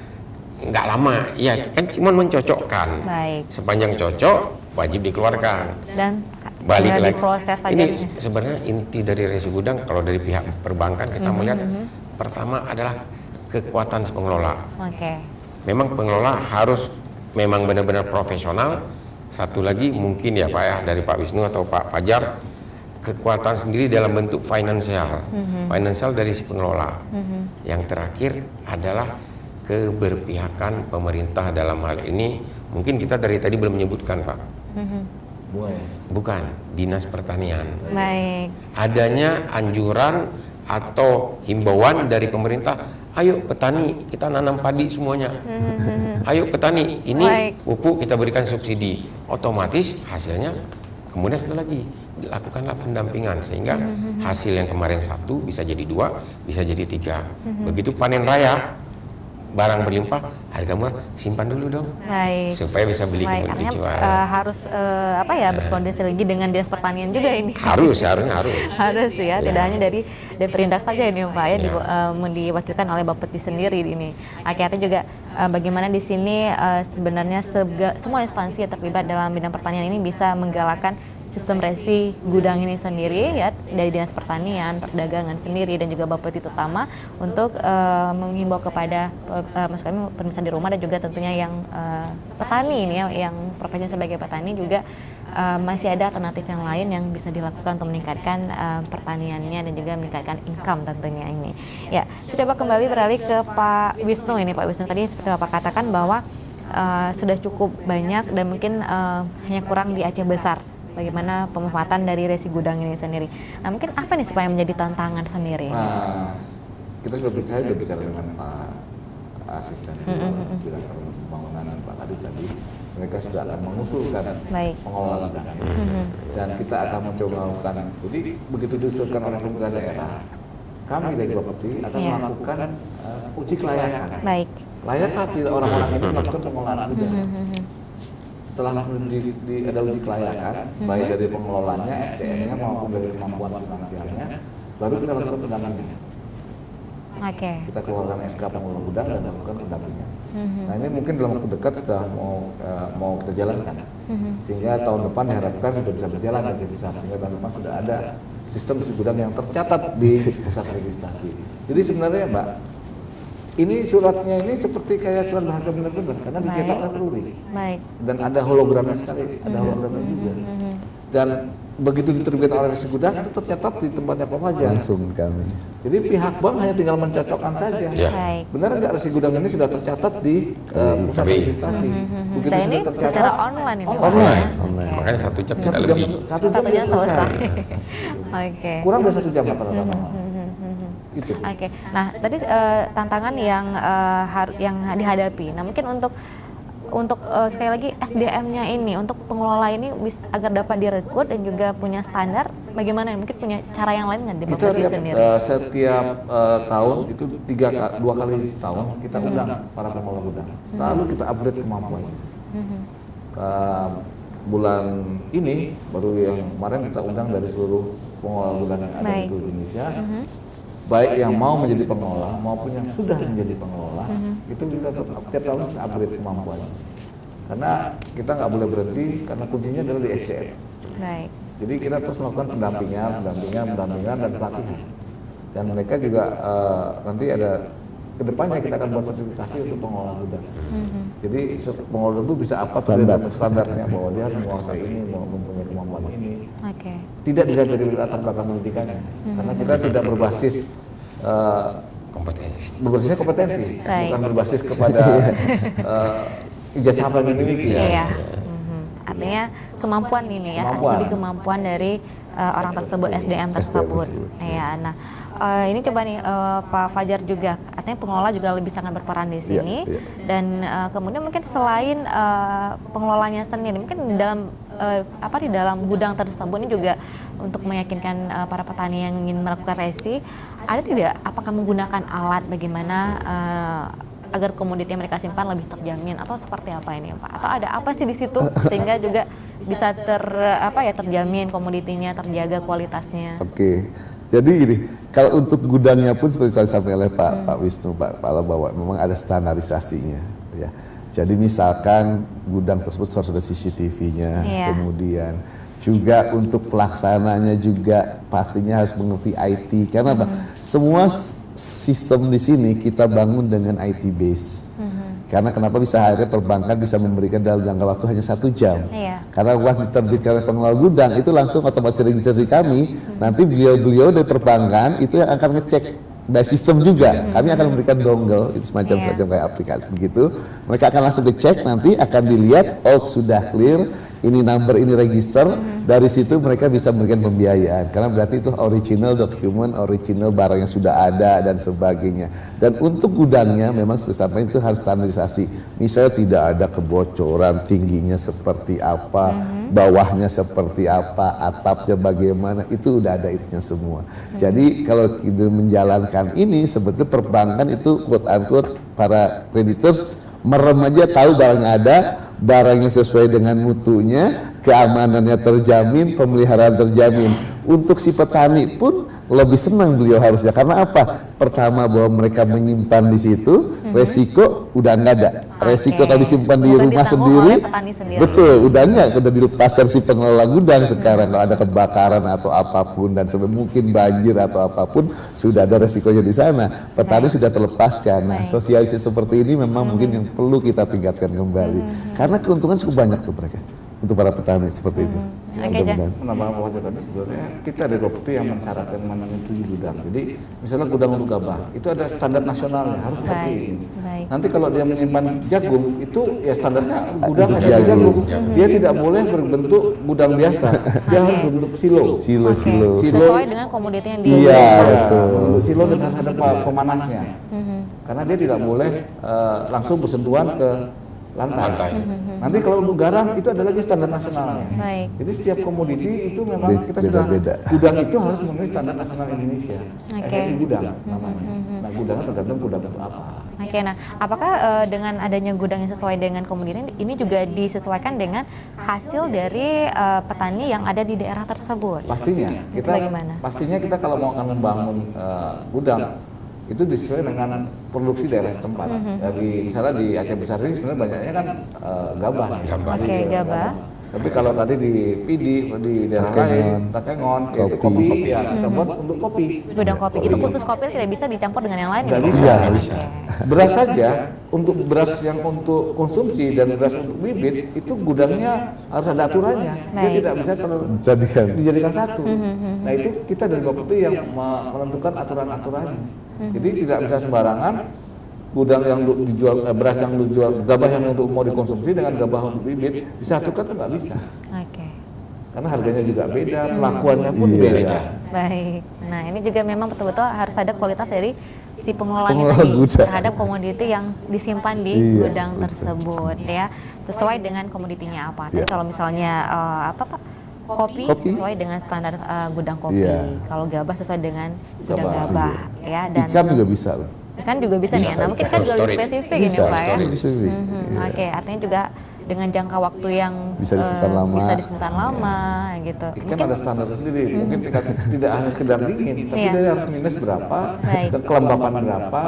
nggak lama. Ya, kan cuma mencocokkan. Sepanjang cocok wajib dikeluarkan. Dan balik lagi. Proses ini sebenarnya inti dari resi gudang. Kalau dari pihak perbankan kita melihat pertama adalah kekuatan si pengelola. Memang pengelola harus memang benar-benar profesional. Satu lagi mungkin ya Pak ya dari Pak Wisnu atau Pak Fajar, kekuatan sendiri dalam bentuk finansial dari si pengelola. Yang terakhir adalah keberpihakan pemerintah dalam hal ini. Mungkin kita dari tadi belum menyebutkan Pak. Bukan, Dinas Pertanian. Adanya anjuran atau himbauan dari pemerintah, ayo petani kita nanam padi semuanya. Ayo petani ini pupuk kita berikan subsidi. Otomatis hasilnya kemudian satu lagi dilakukanlah pendampingan sehingga hasil yang kemarin 1 bisa jadi 2, bisa jadi 3. Begitu panen raya barang berlimpah, harga murah, simpan dulu dong, supaya bisa beli kemudian dijual. Harus berkoordinasi lagi dengan Dinas Pertanian juga ini. Harus ya. Tidak hanya dari Perindak saja ini Pak ya, diwakilkan oleh Bapeti sendiri ini. Akhirnya juga bagaimana di sini sebenarnya semua instansi yang terlibat dalam bidang pertanian ini bisa menggalakkan sistem resi gudang ini sendiri ya, dari Dinas Pertanian, Perdagangan sendiri dan juga Bapeti utama untuk menghimbau kepada maksud kami pemirsa di rumah dan juga tentunya yang petani ini ya, yang profesi sebagai petani juga masih ada alternatif yang lain yang bisa dilakukan untuk meningkatkan pertaniannya dan juga meningkatkan income tentunya ini. Ya, saya coba kembali beralih ke Pak Wisnu ini. Pak Wisnu tadi seperti Bapak katakan bahwa sudah cukup banyak dan mungkin hanya kurang di Aceh Besar. Bagaimana pemanfaatan dari resi gudang ini sendiri? Nah, mungkin apa nih supaya menjadi tantangan sendiri? Kita sudah bicara dengan Pak Asisten Direktur Pembangunan Pak Kadis tadi. Mereka sudah akan mengusulkan pengelolaan gudang dan kita akan mencoba melakukan. Jadi begitu diusulkan oleh pemerintah daerah, kami dari Bapepti akan melakukan uji kelayakan. Layakkah orang-orang ini melakukan pengelolaan gudang? Setelah ada uji kelayakan, baik dari pengelolanya, SDM-nya maupun dari kemampuan finansialnya, baru kita lakukan pendampingan. Kita keluarkan SK pengelola gudang dan lakukan pendampingan. Nah ini mungkin dalam waktu dekat sudah mau kita jalankan, sehingga tahun depan diharapkan sudah bisa berjalan sehingga tahun depan sudah ada sistem resi gudang yang tercatat di pusat registrasi. Jadi sebenarnya Mbak, ini suratnya ini seperti kayak surat berharga benar-benar karena dicetak oleh Peruri. Dan ada hologramnya sekali, ada hologramnya juga. Dan begitu diterbitkan oleh resi gudang itu tercatat di tempatnya Pak Fajar. Langsung kami. Jadi pihak bank hanya tinggal mencocokkan saja. Benar nggak resi gudang ini sudah tercatat di pusat registrasi? Begitu Dan sudah ini tercatat secara online ini. Online. Makanya 1 jam tidak satu lebih. jam selesai. Kurang dari 1 jam rata-rata. Itu. Nah tadi tantangan yang dihadapi. Nah mungkin untuk sekali lagi SDM-nya ini, untuk pengelola ini agar dapat direkrut dan juga punya standar, bagaimana? Mungkin punya cara yang lain nggak di Bapepti sendiri? Setiap tahun itu 2 kali setahun kita undang para pengelola gudang. Selalu kita upgrade kemampuan. Bulan ini baru yang kemarin kita undang dari seluruh pengelola gudang yang ada di seluruh Indonesia. Baik yang mau menjadi pengelola maupun yang sudah menjadi pengelola, itu kita tiap tahun kita upgrade kemampuannya. Karena kita nggak boleh berhenti, karena kuncinya adalah di SDM. Jadi kita terus melakukan pendampingan dan pelatihan. Dan mereka juga nanti ada kedepannya kita akan buat sertifikasi untuk pengelola gudang. Jadi pengelola itu bisa apa standarnya bahwa dia harus menguasai ini, mempunyai kemampuan ini. Tidak dilihat dari latar belakang pendidikannya, karena kita tidak berbasis kompetensi, bukan berbasis kepada ijazah yang dimiliki. Artinya kemampuan ini ya, lebih kemampuan dari orang tersebut, SDM tersebut. Nah ini coba nih Pak Fajar juga, artinya pengelola juga lebih sangat berperan di sini. Dan kemudian mungkin selain pengelolanya sendiri, mungkin di dalam gudang tersebut ini juga untuk meyakinkan para petani yang ingin melakukan resi, ada tidak? Apakah menggunakan alat bagaimana agar komoditi yang mereka simpan lebih terjamin atau seperti apa ini Pak? Atau ada apa sih di situ sehingga juga bisa terjamin komoditinya, terjaga kualitasnya? Jadi gini, kalau untuk gudangnya pun seperti tadi disampaikan oleh Pak Wisnu, Pak Kepala, bahwa memang ada standarisasinya, ya. Jadi misalkan gudang tersebut harus ada CCTV-nya, kemudian juga untuk pelaksananya juga pastinya harus mengerti IT. Karena apa? Semua sistem di sini kita bangun dengan IT base. Karena kenapa bisa akhirnya perbankan bisa memberikan dalam jangka waktu hanya 1 jam. Karena uang diterbitkan oleh pengelola gudang itu langsung otomatis registrasi kami. Nanti beliau-beliau dari perbankan itu yang akan ngecek dari sistem juga. Kami akan memberikan dongle itu semacam kayak aplikasi begitu. Mereka akan langsung ngecek, nanti akan dilihat sudah clear, ini number, ini register. Dari situ mereka bisa memberikan pembiayaan karena berarti itu original dokumen, original barang yang sudah ada dan sebagainya. Dan untuk gudangnya memang sebenarnya itu harus standarisasi. Misalnya tidak ada kebocoran, tingginya seperti apa, bawahnya seperti apa, atapnya bagaimana, itu udah ada itunya semua. Jadi kalau kita menjalankan ini sebetulnya perbankan itu quote unquote para creditors merem aja, tahu barangnya ada, barangnya sesuai dengan mutunya, keamanannya terjamin, pemeliharaan terjamin. Untuk si petani pun lebih senang beliau harusnya, karena apa? Pertama bahwa mereka menyimpan di situ, resiko udah nggak ada. Resiko kalau disimpan di rumah sendiri, betul, udah dilepaskan si pengelola gudang sekarang. Kalau ada kebakaran atau apapun dan mungkin banjir atau apapun, sudah ada resikonya di sana. Petani sudah terlepaskan. Nah, sosialisasi seperti ini memang mungkin yang perlu kita tingkatkan kembali, karena keuntungan cukup banyak tuh mereka untuk para petani seperti itu. Oke, Jan. Penambahan Pak tadi sebenarnya kita dari Bapepti yang mensyaratkan menyetujui gudang. Jadi misalnya gudang untuk gabah itu ada standar nasionalnya harus seperti Baik, ini. baik. Nanti kalau dia menyimpan jagung itu ya standarnya gudang Untuk kayak jagung. jagung. Dia tidak boleh berbentuk gudang biasa. Dia harus berbentuk silo. Silo. Oke. Sesuai dengan komoditi yang Iya, dijual. betul. Bentuk silo dan harus ada pemanasnya. Karena dia tidak boleh langsung bersentuhan ke lantai. Nanti kalau untuk garam itu ada lagi standar nasionalnya. Baik. Jadi setiap komoditi itu memang kita Beda-beda. sudah gudang itu harus memenuhi standar nasional Indonesia. Oke. SNI gudang namanya. Nah gudangnya tergantung gudang untuk apa. Oke, nah apakah dengan adanya gudang yang sesuai dengan komoditi ini juga disesuaikan dengan hasil dari petani yang ada di daerah tersebut? Pastinya Itu kita bagaimana? pastinya kita kalau mau akan membangun gudang itu disesuaikan dengan produksi daerah setempat. Jadi misalnya di Aceh Besar ini sebenarnya banyaknya kan gabah. Gabah. Oke, gabah. Tapi kalau tadi di Pidi, di daerah lain, Takengon, itu Kopi. kopi, ya kita buat untuk kopi. Gudang kopi itu khusus kopi tidak bisa dicampur dengan yang lain. Nggak ya? bisa. Nggak bisa. Beras saja untuk beras yang untuk konsumsi dan beras untuk bibit itu gudangnya harus ada aturannya. Dia Baik. tidak bisa dijadikan satu. Nah itu kita dari Bapepti yang menentukan aturan-aturannya. Jadi tidak bisa sembarangan gudang yang dijual beras yang dijual gabah yang untuk mau dikonsumsi dengan gabah untuk bibit disatukan tuh nggak bisa. Oke. Karena harganya juga beda, pelakuannya pun Iya. beda. Baik. Nah, ini juga memang betul-betul harus ada kualitas dari si pengelolanya Pengelola tadi gudang. terhadap komoditi yang disimpan di Iya, gudang betul. tersebut ya, sesuai dengan komoditinya apa. Tapi Iya. kalau misalnya apa Pak? Kopi sesuai dengan standar gudang kopi. Iya. Kalau gabah sesuai dengan gudang Gabah, gabah ya, dan Ikan juga bisa loh. ikan juga bisa nih. Nah, mungkin kan juga lebih spesifik ini Bisa, Pak ya. lebih spesifik. Iya. Oke, artinya juga dengan jangka waktu yang Bisa disimpan lama. bisa disimpan lama gitu. Ikan ada standar sendiri, mungkin tidak hanya sekedar dingin, tapi Iya. dia harus minus berapa, Baik. dan kelembapan berapa,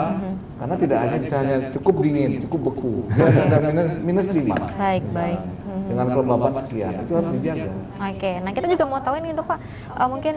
karena tidak hanya bisa hanya cukup dingin, cukup beku, ada minus 5. Baik, baik. Dengan kelembapan sekian, itu harus dijaga. Oke, nah kita juga mau tahu ini dok Pak, mungkin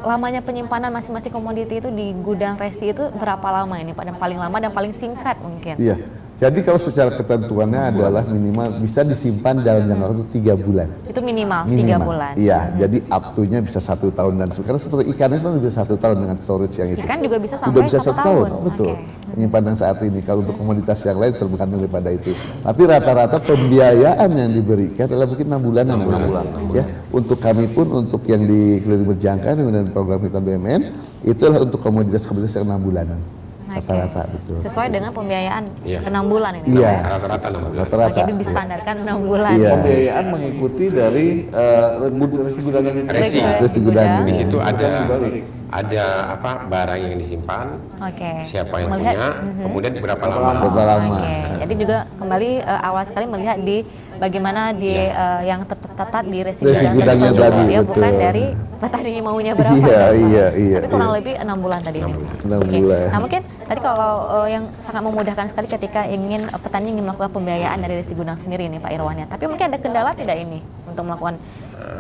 lamanya penyimpanan masing-masing komoditi itu di gudang resi itu berapa lama ini Pak? Dan paling lama dan paling singkat mungkin? Iya. Jadi kalau secara ketentuannya adalah minimal bisa disimpan dalam jangka waktu 3 bulan. Itu minimal 3 bulan. Iya, jadi up to-nya bisa 1 tahun dan karena seperti ikannya sebenarnya bisa 1 tahun dengan storage yang itu. Ikan juga bisa sampai Udah bisa 1 1 tahun, tahun. betul. Oke. Penyimpanan saat ini kalau untuk komoditas yang lain tergantung daripada itu. Tapi rata-rata pembiayaan yang diberikan adalah mungkin 6 bulanan. 6 bulan. Ya, untuk kami pun untuk yang di Keliling Berjangka dengan program Hutan BUMN itu adalah untuk komoditas-komoditas yang 6 bulanan. Oke. Rata-rata betul. Sesuai dengan pembiayaan Iya. 6 bulan ini. Iya, Rata-rata 6 bulan. rata-rata. Jadi distandarkan 6 bulan. Iya. Pembiayaan mengikuti dari resi gudang yang Resi. Resi gudang. Di situ ada Dibalik. apa barang yang disimpan, Oke. siapa yang Melihat- punya, kemudian berapa lama. Berapa lama. Oke, jadi juga kembali awal sekali melihat di bagaimana di yang tercatat di resi Resi gudangnya tersebut, tadi, ya, bukan betul. dari petani maunya berapa. Iya, ya, Pak? iya, Tapi kurang iya. lebih 6 bulan tadi. 6 ini. bulan. 6 Oke. bulan. Nah mungkin tadi kalau yang sangat memudahkan sekali ketika petani ingin melakukan pembiayaan dari resi gudang sendiri ini Pak Irwan ya. Tapi mungkin ada kendala tidak ini untuk melakukan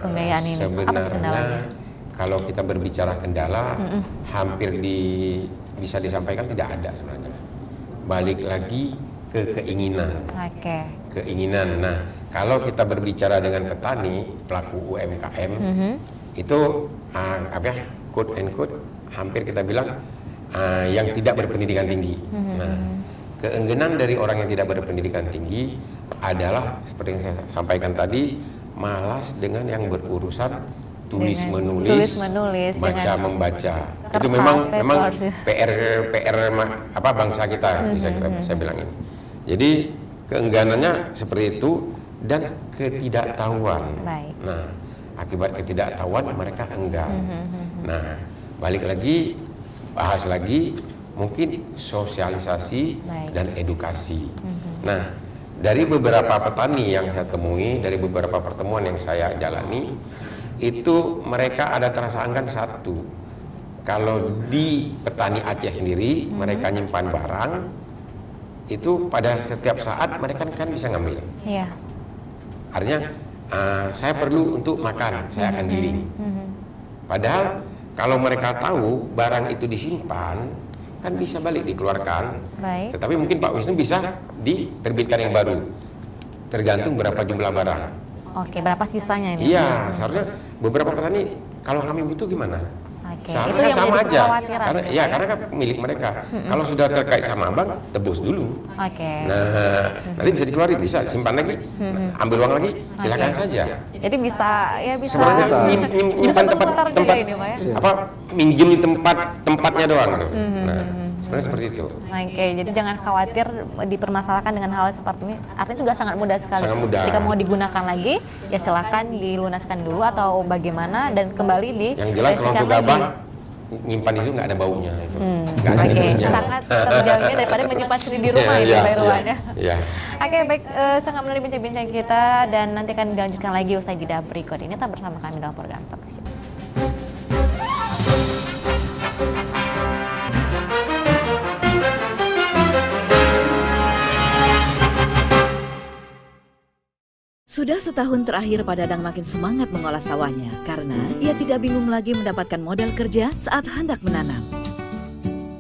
pembiayaan ini? Apa sih kendalanya? Sebenarnya kalau kita berbicara kendala, hampir bisa disampaikan tidak ada sebenarnya. Balik lagi ke keinginan. Oke. Keinginan. Nah, kalau kita berbicara dengan petani, pelaku UMKM, itu quote and quote, hampir kita bilang yang tidak berpendidikan tinggi. Nah, keengganan dari orang yang tidak berpendidikan tinggi adalah seperti yang saya sampaikan tadi, malas dengan yang berurusan tulis menulis baca dengan membaca. Itu kertas, memang papers, ya. PR bangsa kita, bisa saya bilang ini. Jadi keengganannya seperti itu dan ketidaktahuan. Baik. Nah, akibat ketidaktahuan mereka enggan. Nah, balik lagi, bahas lagi, mungkin sosialisasi Baik. dan edukasi. Nah, dari beberapa petani yang saya temui, dari beberapa pertemuan yang saya jalani, itu mereka ada terasa enggan satu. Kalau di petani Aceh sendiri, mereka nyimpan barang, itu pada setiap saat mereka kan bisa ngambil. Iya. Artinya saya perlu untuk makan, saya akan giling. Padahal kalau mereka tahu barang itu disimpan, kan bisa balik dikeluarkan. Baik. Tetapi mungkin Pak Wisnu bisa diterbitkan yang baru, tergantung berapa jumlah barang. Oke, berapa sisanya ini? Iya, seharusnya beberapa petani kalau kami butuh gimana? Oke, Seharusnya itu yang sama menjadi aja. kekhawatiran Karena gitu ya karena kan milik mereka. Kalau sudah terkait sama abang, tebus dulu. Oke. Nah, nanti bisa dikeluarin, bisa simpan lagi, ambil uang lagi, silakan saja. Jadi bisa Sebenarnya nyimpan bisa berputar juga tempat ini, Pak ya. apa minjem tempatnya doang tuh. Nah, sebenarnya seperti itu. Oke, jadi jangan khawatir dipermasalahkan dengan hal seperti ini. Artinya juga sangat mudah sekali. Sangat mudah. Jika mau digunakan lagi, ya silakan dilunaskan dulu atau bagaimana dan kembali di. Yang jelas kalau untuk lagi. gabah nyimpan di situ nggak ada baunya itu. Nggak ada Oke, jenisnya. sangat terjauhnya daripada menyimpan sendiri di rumah ini, Iya, Pak Irwan ya. Iya. Oke, baik, sangat menarik bincang-bincang kita dan nanti akan dilanjutkan lagi usai jeda berikut ini. Tetap bersama kami dalam program Talk Show. Sudah setahun terakhir Pak Dadang makin semangat mengolah sawahnya karena ia tidak bingung lagi mendapatkan modal kerja saat hendak menanam.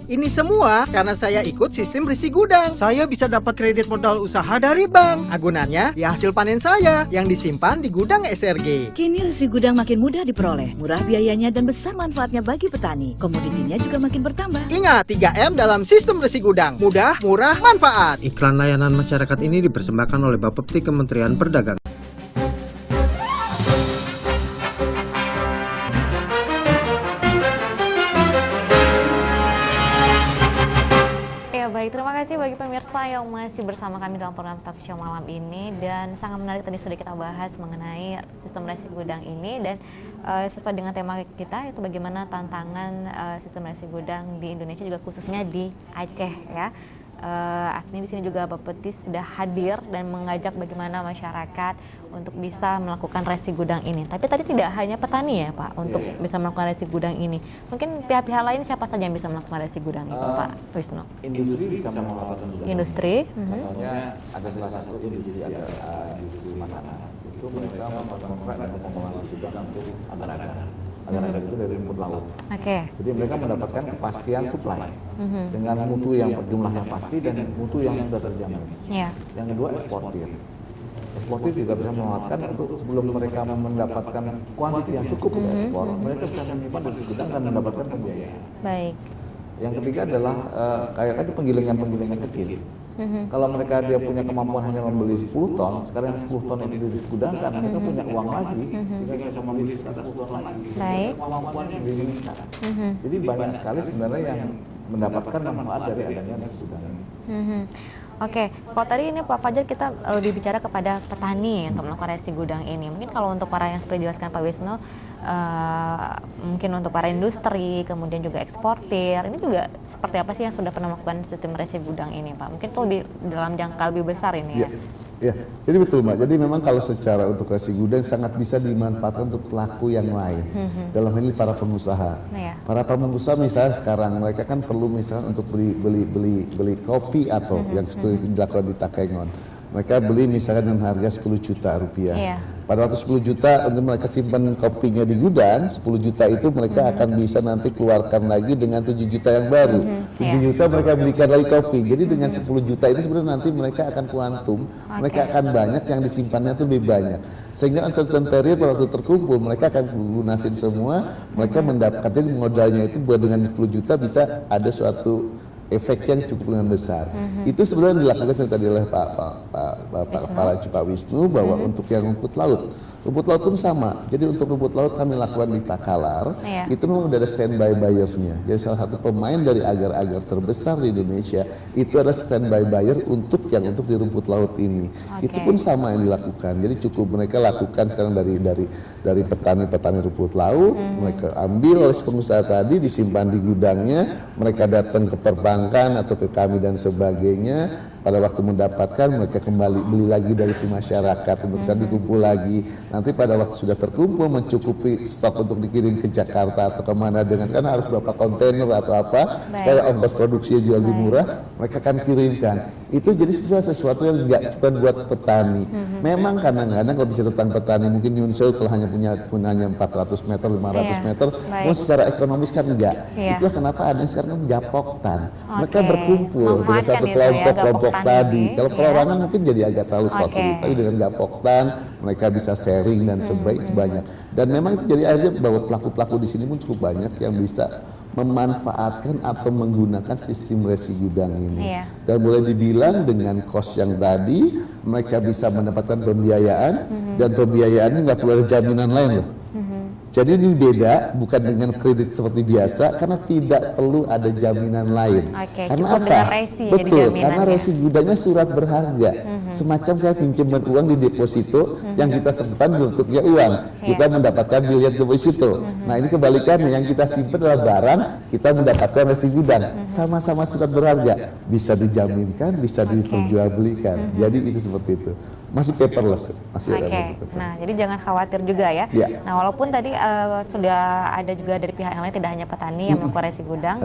Ini semua karena saya ikut sistem resi gudang. Saya bisa dapat kredit modal usaha dari bank. Agunannya di hasil panen saya yang disimpan di gudang SRG. Kini resi gudang makin mudah diperoleh, murah biayanya dan besar manfaatnya bagi petani. Komoditinya juga makin bertambah. Ingat 3M dalam sistem resi gudang. Mudah, murah, manfaat. Iklan layanan masyarakat ini dipersembahkan oleh Bapepti Kementerian Perdagangan. Baik, terima kasih bagi pemirsa yang masih bersama kami dalam program Talk Show malam ini dan sangat menarik tadi sudah kita bahas mengenai sistem resi gudang ini dan sesuai dengan tema kita itu bagaimana tantangan sistem resi gudang di Indonesia juga khususnya di Aceh ya. Artinya di sini juga Bapepti sudah hadir dan mengajak bagaimana masyarakat untuk bisa melakukan resi gudang ini. Tapi tadi tidak hanya petani ya Pak untuk bisa melakukan resi gudang ini. Mungkin pihak-pihak lain siapa saja yang bisa melakukan resi gudang itu Pak Wisnu? Industri bisa melakukan juga. Industri. Contohnya ada salah satu industri industri makanan. Itu mereka melakukan kontrak dengan pengolahan gudang untuk agar-agar. Agar-agar itu dari rumput laut. Oke. Jadi mereka mendapatkan kepastian supply dengan mutu yang jumlah yang pasti dan mutu yang sudah terjamin. Iya. Yang kedua eksportir. Eksportir juga bisa memanfaatkan untuk sebelum mereka mendapatkan kuantiti yang cukup untuk ekspor, mereka bisa menyimpan di gudang dan mendapatkan pembiayaan. Baik. Yang ketiga adalah kayak tadi penggilingan kecil. Kalau mereka dia punya kemampuan hanya membeli 10 ton, sekarang yang 10 ton itu digudangkan, mereka punya uang lagi, sehingga bisa membeli sekitar 10 ton lagi. Baik. Kemampuan yang meningkat. Jadi banyak sekali sebenarnya yang mendapatkan manfaat dari adanya nasi gudang ini. Oke, kalau tadi ini Pak Fajar kita lebih bicara kepada petani untuk melakukan resi gudang ini. Mungkin kalau untuk para yang seperti dijelaskan Pak Wisnu, mungkin untuk para industri, kemudian juga eksportir, ini juga seperti apa sih yang sudah pernah melakukan sistem resi gudang ini Pak? Mungkin itu dalam jangka lebih besar ini ya? Ya, jadi betul Mbak. Jadi memang kalau secara untuk resi gudang sangat bisa dimanfaatkan untuk pelaku yang lain. Dalam hal ini para pengusaha. Para pengusaha misalnya sekarang mereka kan perlu misalnya untuk beli kopi atau yang seperti dilakukan di Takengon. Mereka beli misalnya dengan harga 10 juta rupiah. Pada waktu 10 juta untuk mereka simpan kopinya di gudang, 10 juta itu mereka akan bisa nanti keluarkan lagi dengan 7 juta yang baru. 7 juta mereka belikan lagi kopi. Jadi dengan 10 juta itu sebenarnya nanti mereka akan kuantum, mereka akan banyak yang disimpannya itu lebih banyak. Sehingga uncertain period pada waktu terkumpul mereka akan lunasin semua, mereka mendapatkan modalnya itu buat dengan 10 juta bisa ada suatu efek yang cukup lumayan besar. Itu sebenarnya dilakukan tadi oleh Pak Wisnu bahwa untuk yang rumput laut pun sama. Jadi untuk rumput laut kami lakukan di Takalar, itu memang udah ada standby buyersnya. Jadi salah satu pemain dari agar-agar terbesar di Indonesia itu ada standby buyer untuk di rumput laut ini. Itu pun sama yang dilakukan. Jadi cukup mereka lakukan sekarang dari petani-petani rumput laut, mereka ambil oleh pengusaha tadi disimpan di gudangnya, mereka datang ke perbankan atau ke kami dan sebagainya. Pada waktu mendapatkan mereka kembali beli lagi dari si masyarakat untuk bisa dikumpul lagi. Nanti pada waktu sudah terkumpul mencukupi stok untuk dikirim ke Jakarta atau kemana dengan harus berapa kontainer atau apa supaya ongkos produksinya jual lebih murah, mereka akan kirimkan. Itu jadi sebenarnya sesuatu yang nggak cuma buat petani. Memang kadang-kadang kalau bicara tentang petani, mungkin Yunsel kalau hanya punya 400 meter, 500 meter, mau secara ekonomis kan enggak. Itulah kenapa ada yang sekarang gapoktan. Mereka berkumpul dengan satu kelompok tadi. Kalau perorangan mungkin jadi agak terlalu costly, tapi dengan gapoktan mereka bisa sharing dan sebagainya itu banyak. Dan memang itu jadi akhirnya bahwa pelaku-pelaku di sini pun cukup banyak yang bisa memanfaatkan atau menggunakan sistem resi gudang ini. Dan boleh dibilang dengan cost yang tadi mereka bisa mendapatkan pembiayaan dan pembiayaannya nggak perlu ada jaminan lain loh. Jadi ini beda, bukan dengan kredit seperti biasa karena tidak perlu ada jaminan lain. Karena apa? Betul, karena resi gudangnya surat berharga. Semacam kayak pinjaman uang di deposito yang kita simpan bentuknya uang. Kita mendapatkan miliar deposito. Nah ini kebalikannya, yang kita simpan adalah barang, kita mendapatkan resi gudang. Sama-sama surat berharga, bisa dijaminkan, bisa diperjualbelikan. Jadi itu seperti itu. Masih paperless, masih ada bentuk. Nah, jadi jangan khawatir juga ya. Nah, walaupun tadi sudah ada juga dari pihak yang lain, tidak hanya petani yang melakukan resi gudang,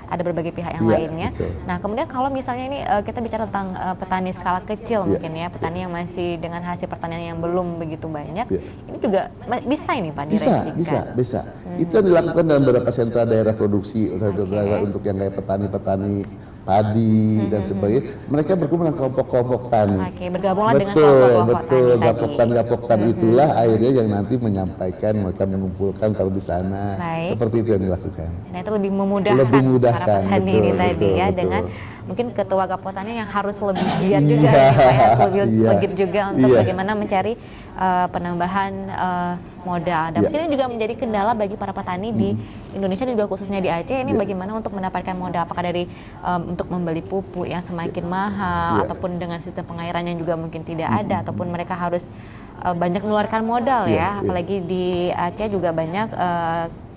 ada berbagai pihak yang lainnya. Betul. Nah, kemudian kalau misalnya ini kita bicara tentang petani skala kecil mungkin ya, petani yang masih dengan hasil pertanian yang belum begitu banyak, ini juga bisa ini Pak diresikan? Bisa. Itu yang dilakukan dalam beberapa sentra daerah produksi, daerah untuk yang kayak petani-petani padi dan sebagainya. Mereka berkumpul dengan kelompok-kelompok tani. Bergabunglah dengan kelompok-kelompok tani. Gapoktan itulah akhirnya yang nanti menyampaikan, mereka mengumpulkan kalau di sana. Seperti itu yang dilakukan. Nah, itu lebih memudahkan para petani ini tadi ya, dengan mungkin ketua Gapoktannya yang harus lebih giat juga, harus lebih legit juga untuk bagaimana mencari penambahan modal. Dan mungkin ini juga menjadi kendala bagi para petani di Indonesia dan juga khususnya di Aceh ini bagaimana untuk mendapatkan modal, apakah dari untuk membeli pupuk yang semakin mahal ataupun dengan sistem pengairan yang juga mungkin tidak ada, ataupun mereka harus banyak mengeluarkan modal apalagi di Aceh juga banyak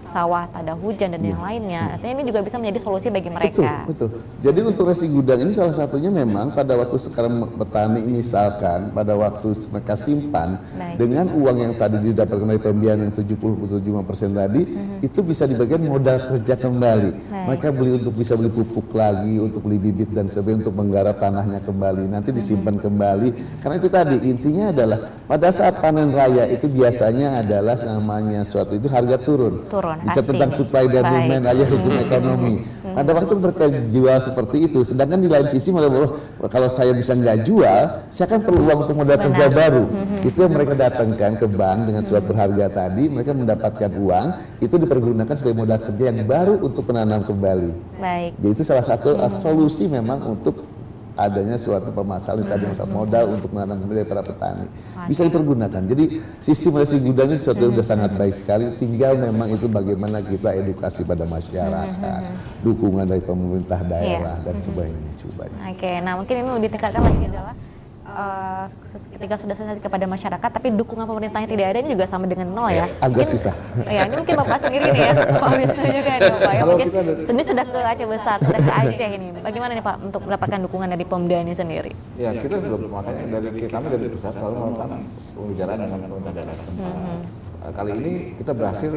sawah tak ada hujan dan yang lainnya. Artinya ini juga bisa menjadi solusi bagi mereka. Betul. Jadi untuk resi gudang ini salah satunya memang pada waktu sekarang petani misalkan pada waktu mereka simpan dengan uang yang tadi didapatkan dari pembiayaan yang 70-75% tadi itu bisa dibagikan modal kerja kembali. Mereka bisa beli pupuk lagi, untuk beli bibit dan sebagainya, untuk menggarap tanahnya kembali, nanti disimpan kembali. Karena itu tadi intinya adalah pada saat panen raya itu biasanya adalah namanya suatu itu harga turun. Bisa tentang supply dan demand aja hukum ekonomi. Pada waktu mereka jual seperti itu, sedangkan di lain sisi kalau saya bisa nggak jual, saya kan perlu uang untuk modal kerja baru. Itu yang mereka datangkan ke bank dengan surat berharga tadi, mereka mendapatkan uang, itu dipergunakan sebagai modal kerja yang baru untuk menanam kembali. Jadi itu salah satu solusi memang untuk adanya suatu permasalahan tadi masalah modal untuk menanam kembali para petani bisa dipergunakan. Jadi sistem resi gudang ini sesuatu yang sudah sangat baik sekali. Tinggal memang itu bagaimana kita edukasi pada masyarakat, dukungan dari pemerintah daerah dan sebagainya. Nah mungkin ini lebih ditingkatkan lagi adalah ketika sudah selesai kepada masyarakat, tapi dukungan pemerintahnya tidak ada, ini juga sama dengan nol ya. Agak susah. Ya, ini mungkin Bapak sendiri nih ya, Pak Wisnu juga nih Bapak ya. Mungkin ini sudah ke Aceh Besar, sudah ke Aceh ini. Bagaimana nih Pak untuk mendapatkan dukungan dari Pemda ini sendiri? Ya, kita sudah makanya kami dari pusat selalu melakukan pembicaraan dengan pemerintah daerah setempat. Kali ini kita berhasil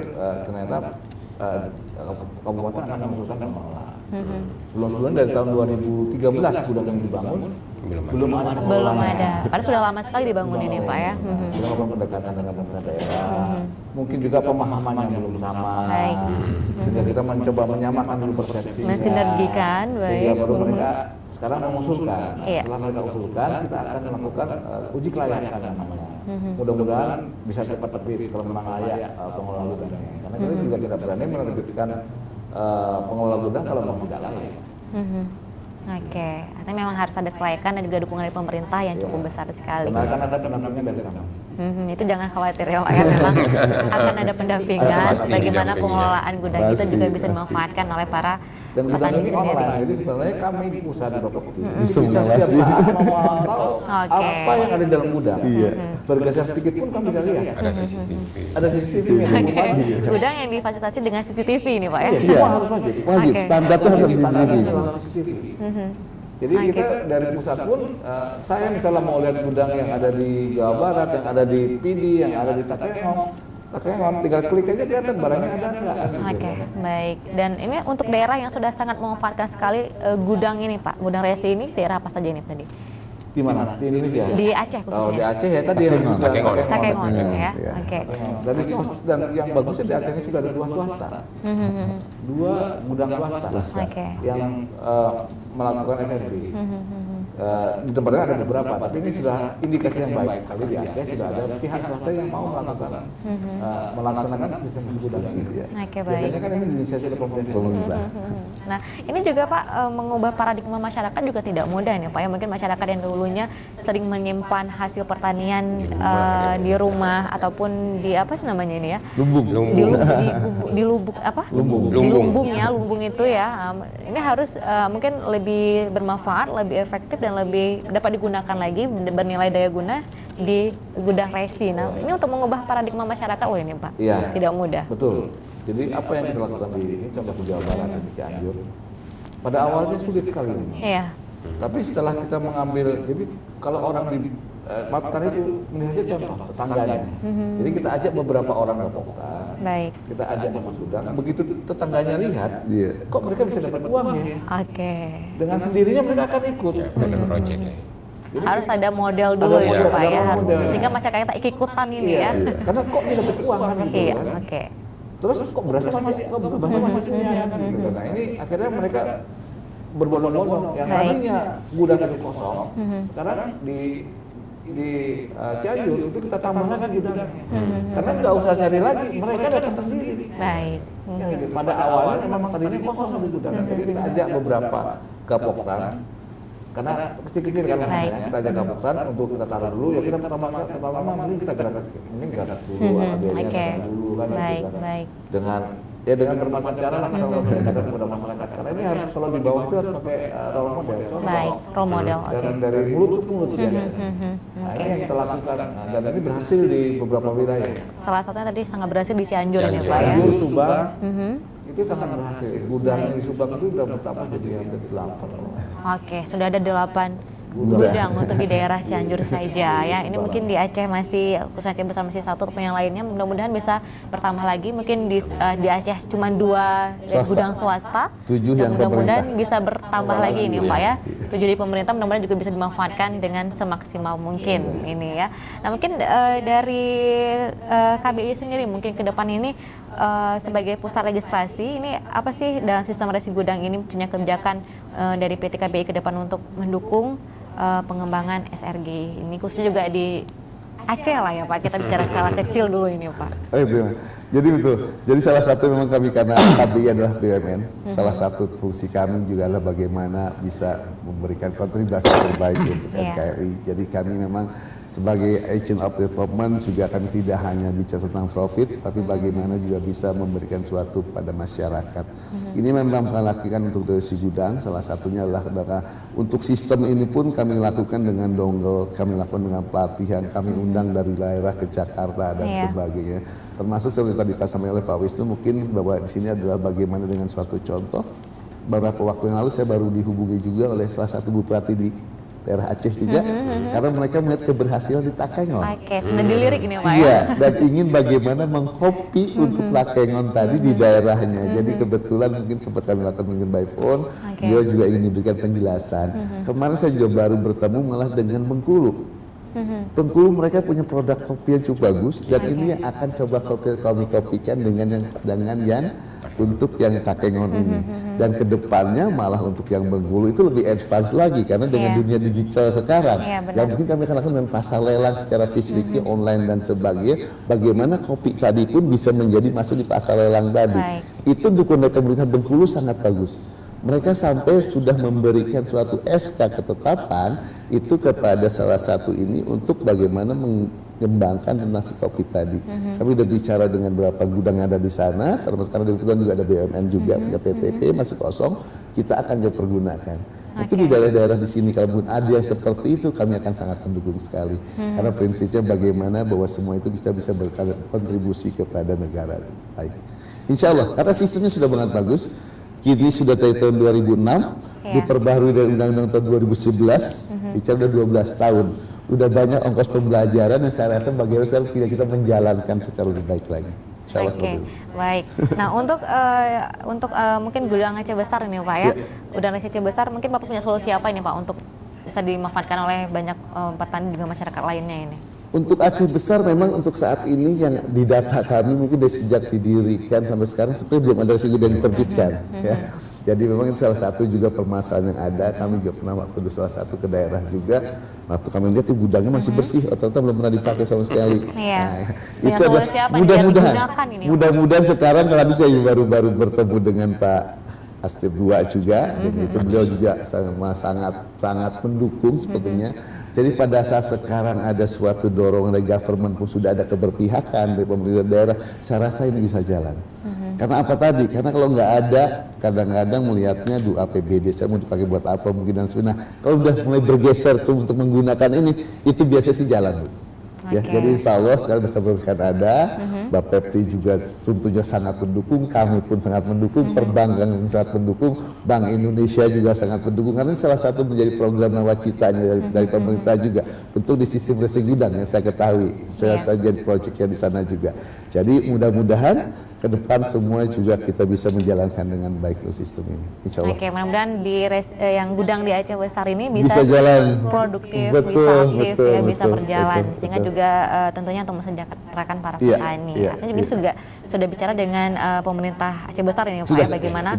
ternyata kabupaten akan mengusulkan pengelola. Sebelum-sebelumnya dari tahun 2013 gudang yang dibangun belum ada. Padahal sudah lama sekali dibangun ini Pak ya. Kita melakukan pendekatan dengan pemerintah daerah. Mungkin juga pemahamannya belum sama. Sehingga kita mencoba menyamakan dulu persepsi. Mensinergikan, sehingga baru mereka sekarang mengusulkan. Setelah mereka usulkan, kita akan melakukan uji kelayakan namanya. Mudah-mudahan bisa cepat terbit kalau memang layak pengelola gudangnya. Karena kita juga tidak berani menerbitkan pengelola gudang kalau memang tidak layak. Artinya memang harus ada kelayakan dan juga dukungan dari pemerintah yang cukup besar sekali. Karena akan ada pendampingan dari kami. Itu jangan khawatir ya Pak, memang akan ada pendampingan bagaimana pengelolaan gudang itu juga bisa dimanfaatkan oleh para petani sendiri. Jadi sebenarnya kami di pusat di Bapepti bisa setiap saat memantau apa yang ada di dalam gudang. Bergeser sedikit pun kami bisa lihat. Ada CCTV. Ada CCTV. Gudang yang difasilitasi dengan CCTV ini Pak ya? Semua harus wajib. Standarnya harus CCTV. Jadi kita dari pusat pun, saya misalnya mau lihat gudang yang ada di Jawa Barat, yang ada di PD, yang ada di Takengon, Takengon tinggal klik aja kelihatan barangnya ada nggak. Oke, baik. Dan ini untuk daerah yang sudah sangat memanfaatkan sekali gudang ini Pak, gudang resi ini daerah apa saja ini tadi? Di mana? Di Indonesia? Di Aceh khususnya. Oh, di Aceh ya tadi yang Takengon ya. Oke. Dan yang bagusnya di Aceh ini sudah ada 2 swasta. 2 gudang swasta yang melakukan SRG. Di tempat lain ada beberapa, tapi ini sudah indikasi yang baik sekali di Aceh sudah ada pihak swasta yang mau melakukan melaksanakan sistem gudang ini. Oke, baik. Biasanya kan ini diinisiasi oleh pemerintah. Nah, ini juga Pak mengubah paradigma masyarakat juga tidak mudah nih Pak ya. Mungkin masyarakat yang dulunya sering menyimpan hasil pertanian di rumah ataupun di apa sih namanya ini ya? Di lubuk apa? Lumbung itu ya. Ini harus mungkin lebih bermanfaat, lebih efektif dan lebih dapat digunakan lagi bernilai daya guna di gudang resi. Nah, ini untuk mengubah paradigma masyarakat, ini Pak, tidak mudah. Betul. Jadi apa yang kita lakukan di ini contoh di Jawa Barat dan di Cianjur, pada awalnya sulit sekali ini. Iya. Tapi setelah kita mengambil, jadi kalau orang di petani itu melihatnya contoh tetangganya. Jadi kita ajak beberapa orang ke Pokta, kita ajak masuk gudang. Begitu tetangganya lihat, kok mereka bisa dapat uang ya? Oke. Dengan sendirinya mereka akan ikut. Jadi, harus ada model dulu ya Pak ya, harus sehingga masyarakat kita ikut-ikutan ini ya. Karena kok bisa dapat uang kan gitu kan. Oke. Terus kok berasnya masih punya kan gitu. Nah ini akhirnya mereka berbondong-bondong yang tadinya gudang itu kosong, sekarang di Cianjur itu kita tambah lagi gudangnya. Karena nggak usah nyari lagi, mereka datang sendiri. Baik. Gitu. Pada awalnya memang tadinya kosong di gudang, jadi kita ajak beberapa ke Poktan. Karena kecil-kecil kan kita ajak ke Poktan untuk kita taruh dulu, ya kita pertama mending kita gratis dulu, dulu kan. Baik. Dengan berbagai cara lah kita mengatakan kepada masyarakat. Karena ini harus kalau di bawah itu harus pakai role model. Role model. Dan dari mulut ke mulut biasanya. Nah ini yang kita lakukan dan ini berhasil di beberapa wilayah. Salah satunya tadi sangat berhasil di Cianjur ya Pak ya. Cianjur, Subang, itu sangat berhasil. Gudang di Subang itu sudah bertambah jadi hampir 8. Oke, sudah ada 8 gudang untuk di daerah Cianjur saja ya. Ini mungkin di Aceh masih, khususnya Aceh Besar masih 1, ataupun yang lainnya mudah-mudahan bisa bertambah lagi. Mungkin di Aceh cuma 2 gudang swasta. 7 yang mudah-mudahan bisa bertambah lagi ini Pak ya. 7 di pemerintah mudah-mudahan juga bisa dimanfaatkan dengan semaksimal mungkin ini ya. Nah mungkin dari KBI sendiri mungkin ke depan ini sebagai pusat registrasi ini apa sih dalam sistem resi gudang ini punya kebijakan dari PT KBI ke depan untuk mendukung pengembangan SRG ini khususnya juga di Aceh lah ya Pak, kita bicara skala kecil dulu ini Pak. Jadi betul, jadi salah satu memang kami karena KBI adalah BUMN, salah satu fungsi kami juga adalah bagaimana bisa memberikan kontribusi terbaik untuk NKRI. Jadi kami memang sebagai agent of development juga kami tidak hanya bicara tentang profit, tapi bagaimana juga bisa memberikan sesuatu pada masyarakat. Ini memang kami lakukan untuk dari si gudang, salah satunya adalah untuk sistem ini pun kami lakukan dengan dongle, kami lakukan dengan pelatihan, kami undang dari daerah ke Jakarta dan sebagainya. Termasuk seperti tadi disampaikan oleh Pak Wisnu, mungkin bahwa di sini adalah bagaimana dengan suatu contoh. Beberapa waktu yang lalu saya baru dihubungi juga oleh salah satu bupati di daerah Aceh juga, karena mereka melihat keberhasilan di Takengon. Oke, sudah dilirik ini Pak ya? Iya, dan ingin bagaimana mengkopi untuk Takengon tadi di daerahnya. Jadi kebetulan mungkin sempat kami lakukan mungkin by phone, dia juga ingin diberikan penjelasan. Kemarin saya juga baru bertemu malah dengan Bengkulu. Bengkulu mereka punya produk kopi yang cukup bagus dan ini yang akan coba kami kopikan dengan yang untuk yang Takengon ini. Dan kedepannya malah untuk yang Bengkulu itu lebih advance lagi karena dengan dunia digital sekarang. Yang mungkin kami akan lakukan dengan pasar lelang secara fisik online dan sebagainya. Bagaimana kopi tadi pun bisa menjadi masuk di pasar lelang tadi. Itu dukungan dari pemerintah Bengkulu sangat bagus. Mereka sampai sudah memberikan suatu SK ketetapan itu kepada salah satu ini untuk bagaimana mengembangkan tentang si kopi tadi. Kami sudah bicara dengan beberapa gudang yang ada di sana, termasuk karena kebetulan juga ada BUMN juga, punya PTP masih kosong, kita akan pergunakan. Mungkin di daerah-daerah di sini kalau ada yang seperti itu kami akan sangat mendukung sekali. Karena prinsipnya bagaimana bahwa semua itu bisa berkontribusi kepada negara. Baik. Insya Allah, karena sistemnya sudah sangat bagus. Kini sudah dari tahun 2006, diperbaharui dari Undang-Undang tahun 2011, bicara sudah 12 tahun. udah banyak ongkos pembelajaran yang saya rasa bagaimana sekarang kita menjalankan secara lebih baik lagi. Insya Allah seperti itu. Baik. Nah untuk mungkin gudang Aceh besar ini Pak ya, gudang Aceh besar mungkin Bapak punya solusi apa ini Pak untuk bisa dimanfaatkan oleh banyak petani juga masyarakat lainnya ini? Untuk Aceh besar memang untuk saat ini yang di data kami mungkin dari sejak didirikan sampai sekarang sebenarnya belum ada resi gudang yang diterbitkan ya. Jadi memang itu salah satu juga permasalahan yang ada. Kami juga pernah waktu di salah satu ke daerah juga, waktu kami lihat gudangnya masih bersih, ternyata belum pernah dipakai sama sekali. Iya. Nah, itu adalah mudah-mudahan sekarang kami saya baru bertemu dengan Pak Astib II juga, dan itu beliau juga sangat mendukung sepertinya. Jadi pada saat sekarang ada suatu dorongan dari government pun sudah ada keberpihakan dari pemerintah daerah, saya rasa ini bisa jalan. Karena apa tadi? Karena kalau nggak ada, kadang-kadang melihatnya APBD saya mau dipakai buat apa mungkin dan sebagainya. Nah, kalau udah mulai bergeser tuh untuk menggunakan ini, itu biasanya sih jalan, Bu. Ya, jadi insya Allah sekarang sudah keberkahan ada, Bapepti juga tentunya sangat mendukung, kami pun sangat mendukung, perbankan sangat mendukung, Bank Indonesia juga sangat mendukung, karena ini salah satu menjadi program nawacitanya dari pemerintah juga, bentuk di sistem resi gudang yang saya ketahui, saya jadi proyeknya di sana juga. Jadi mudah-mudahan ke depan semua juga kita bisa menjalankan dengan baik sistem ini, insya Allah. Oke, mudah-mudahan di yang gudang di Aceh besar ini bisa jalan produktif, betul, bisa aktif, betul, ya, bisa betul, berjalan, betul, sehingga juga tentunya untuk mensejahterakan para Iya, petani. iya, Artinya ini sudah bicara dengan pemerintah Aceh besar ini Pak ya, bagaimana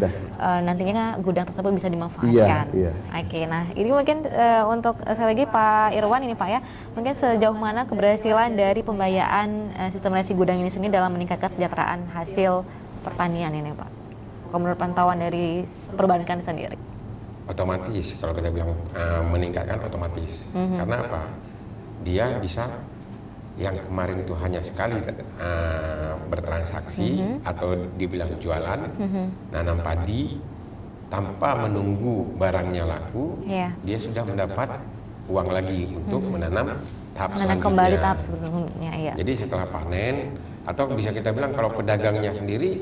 nantinya gudang tersebut bisa dimanfaatkan. Iya. Oke, nah ini mungkin untuk sekali lagi Pak Irwan ini Pak ya, mungkin sejauh mana keberhasilan dari pembiayaan sistem resi gudang ini sendiri dalam meningkatkan kesejahteraan hasil pertanian ini Pak? Kalau menurut pantauan dari perbankan sendiri? Otomatis kalau kita bilang meningkatkan otomatis. Karena apa? Dia bisa yang kemarin itu hanya sekali bertransaksi atau dibilang jualan, nanam padi tanpa menunggu barangnya laku, dia sudah mendapat uang lagi untuk menanam tahap selanjutnya. Kembali tahap sebelumnya, iya. Jadi setelah panen, atau bisa kita bilang kalau pedagangnya sendiri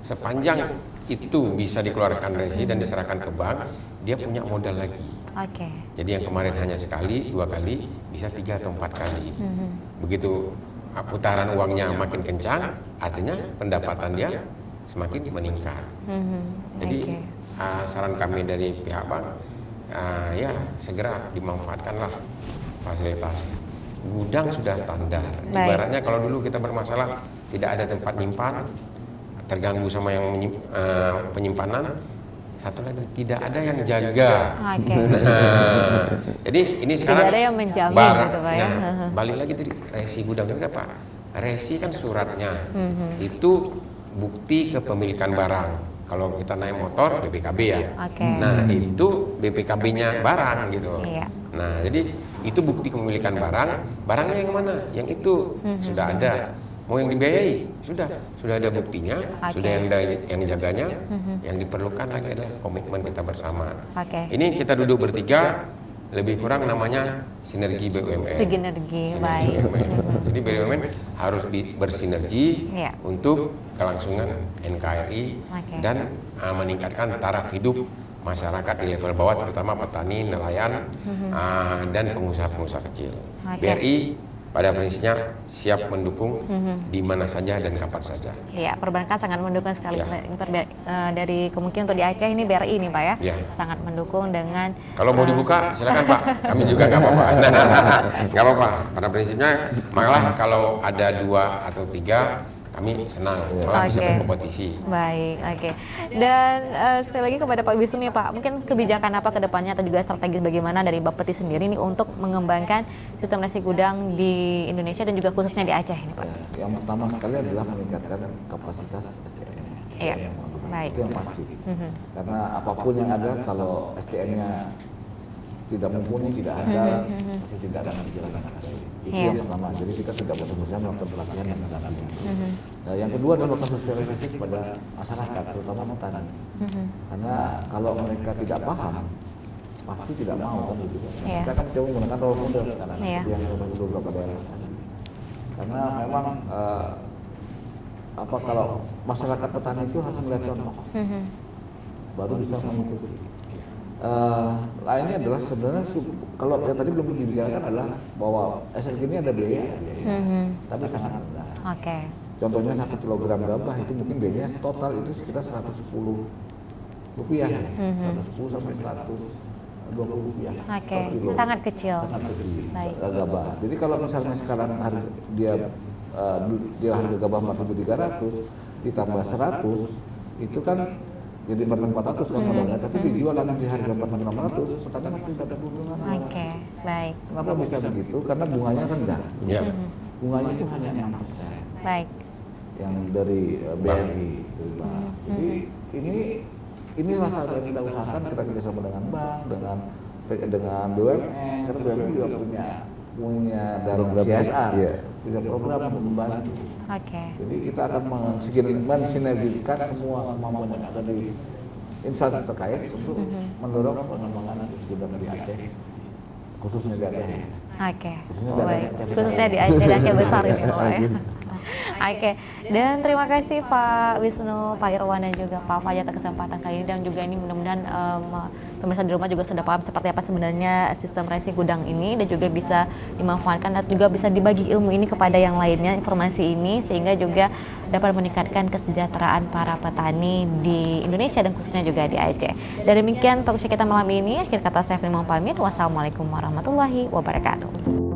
sepanjang itu bisa dikeluarkan resi dan diserahkan ke bank, dia punya modal lagi. Oke. Jadi yang kemarin hanya sekali, 2 kali, bisa 3 atau 4 kali. Begitu putaran uangnya makin kencang, artinya pendapatan dia semakin meningkat. Jadi saran kami dari pihak bank, ya segera dimanfaatkanlah fasilitas. Gudang sudah standar. Ibaratnya kalau dulu kita bermasalah tidak ada tempat nyimpan, terganggu sama yang penyimpanan, satu lagi tidak ada yang jaga. Jadi ini sekarang tidak ada yang menjamin barang, gitu Pak ya. Balik lagi tadi resi gudang itu apa? Resi kan suratnya itu bukti kepemilikan barang. Kalau kita naik motor BPKB ya. Nah itu BPKB-nya barang gitu. Nah jadi itu bukti kepemilikan barang. Barangnya yang mana? Yang itu sudah ada. Mau yang dibiayai sudah ada buktinya, sudah yang jaganya. Yang diperlukan lagi adalah komitmen kita bersama. Ini kita duduk bertiga, lebih kurang namanya sinergi BUMN. Baik. Jadi BUMN harus bersinergi untuk kelangsungan NKRI dan meningkatkan taraf hidup masyarakat di level bawah, terutama petani, nelayan, dan pengusaha-pengusaha kecil. BRI pada prinsipnya siap mendukung di mana saja dan kapan saja. Iya, perbankan sangat mendukung sekali. Dari kemungkinan untuk di Aceh ini BRI ini Pak ya, sangat mendukung dengan. Kalau mau dibuka silakan Pak, kami juga nggak apa-apa. Nggak apa-apa. Pada prinsipnya malah kalau ada 2 atau 3 kami senang, malah bisa berkompetisi. Baik, Dan sekali lagi kepada Pak Wisnu ya Pak, mungkin kebijakan apa ke depannya atau juga strategis bagaimana dari Bapepti sendiri ini untuk mengembangkan sistem resi gudang di Indonesia dan juga khususnya di Aceh ini Pak? Yang pertama sekali adalah meningkatkan kapasitas SDM. Baik. Itu yang pasti. Karena apapun yang ada kalau SDM-nya tidak mumpuni, tidak ada, pasti tidak akan dijalankan. Itu yang pertama. Jadi kita tidak bosan-bosan melakukan pelatihan dan pendampingan. Nah, yang kedua adalah melakukan sosialisasi kepada masyarakat, terutama petani. Karena kalau mereka tidak paham, pasti tidak mau kan begitu. Kita akan coba menggunakan role model sekarang, seperti yang sudah beberapa daerah tadi. Karena memang kalau masyarakat petani itu harus melihat contoh, baru bisa mengikuti. Lainnya adalah sebenarnya kalau yang tadi belum dibicarakan adalah bahwa SRG ini ada biaya, tapi sangat rendah. Oke. Contohnya 1 kilogram gabah itu mungkin biayanya total itu sekitar 110 rupiah, 110 sampai 120 rupiah. Oke, per kilo. sangat kecil. Sangat kecil. Baik. Gabah. Jadi kalau misalnya sekarang harga dia harga gabah 4.300 ditambah 100 itu kan jadi 4.400 kan modalnya, tapi dijual lagi di harga 4.600, petani masih dapat keuntungan. Oke, baik. Kenapa bisa begitu? Karena bunganya rendah. Ya. Bunganya itu hanya 6% Baik. yang dari BNI. Jadi ini rasa yang kita usahakan, kita kerjasama dengan bank, dengan BUMN, karena BUMN juga punya dana CSR, punya program untuk membantu. Oke. Jadi kita akan mensinergikan semua kemampuan yang ada di instansi terkait untuk mendorong pengembangan gudang di Aceh, khususnya di Aceh. Oke. Khususnya di Baik. Aceh. Khususnya di Aceh dan Aceh besar ini Pak ya. Oke, dan terima kasih Pak Wisnu, Pak Irwan dan juga Pak Fajar atas kesempatan kali ini, dan juga ini mudah-mudahan pemirsa di rumah juga sudah paham seperti apa sebenarnya sistem resi gudang ini, dan juga bisa dimanfaatkan dan juga bisa dibagi ilmu ini kepada yang lainnya, informasi ini, sehingga juga dapat meningkatkan kesejahteraan para petani di Indonesia dan khususnya juga di Aceh. Dan demikian talk show kita malam ini. Akhir kata saya Fili mau pamit. Wassalamualaikum warahmatullahi wabarakatuh.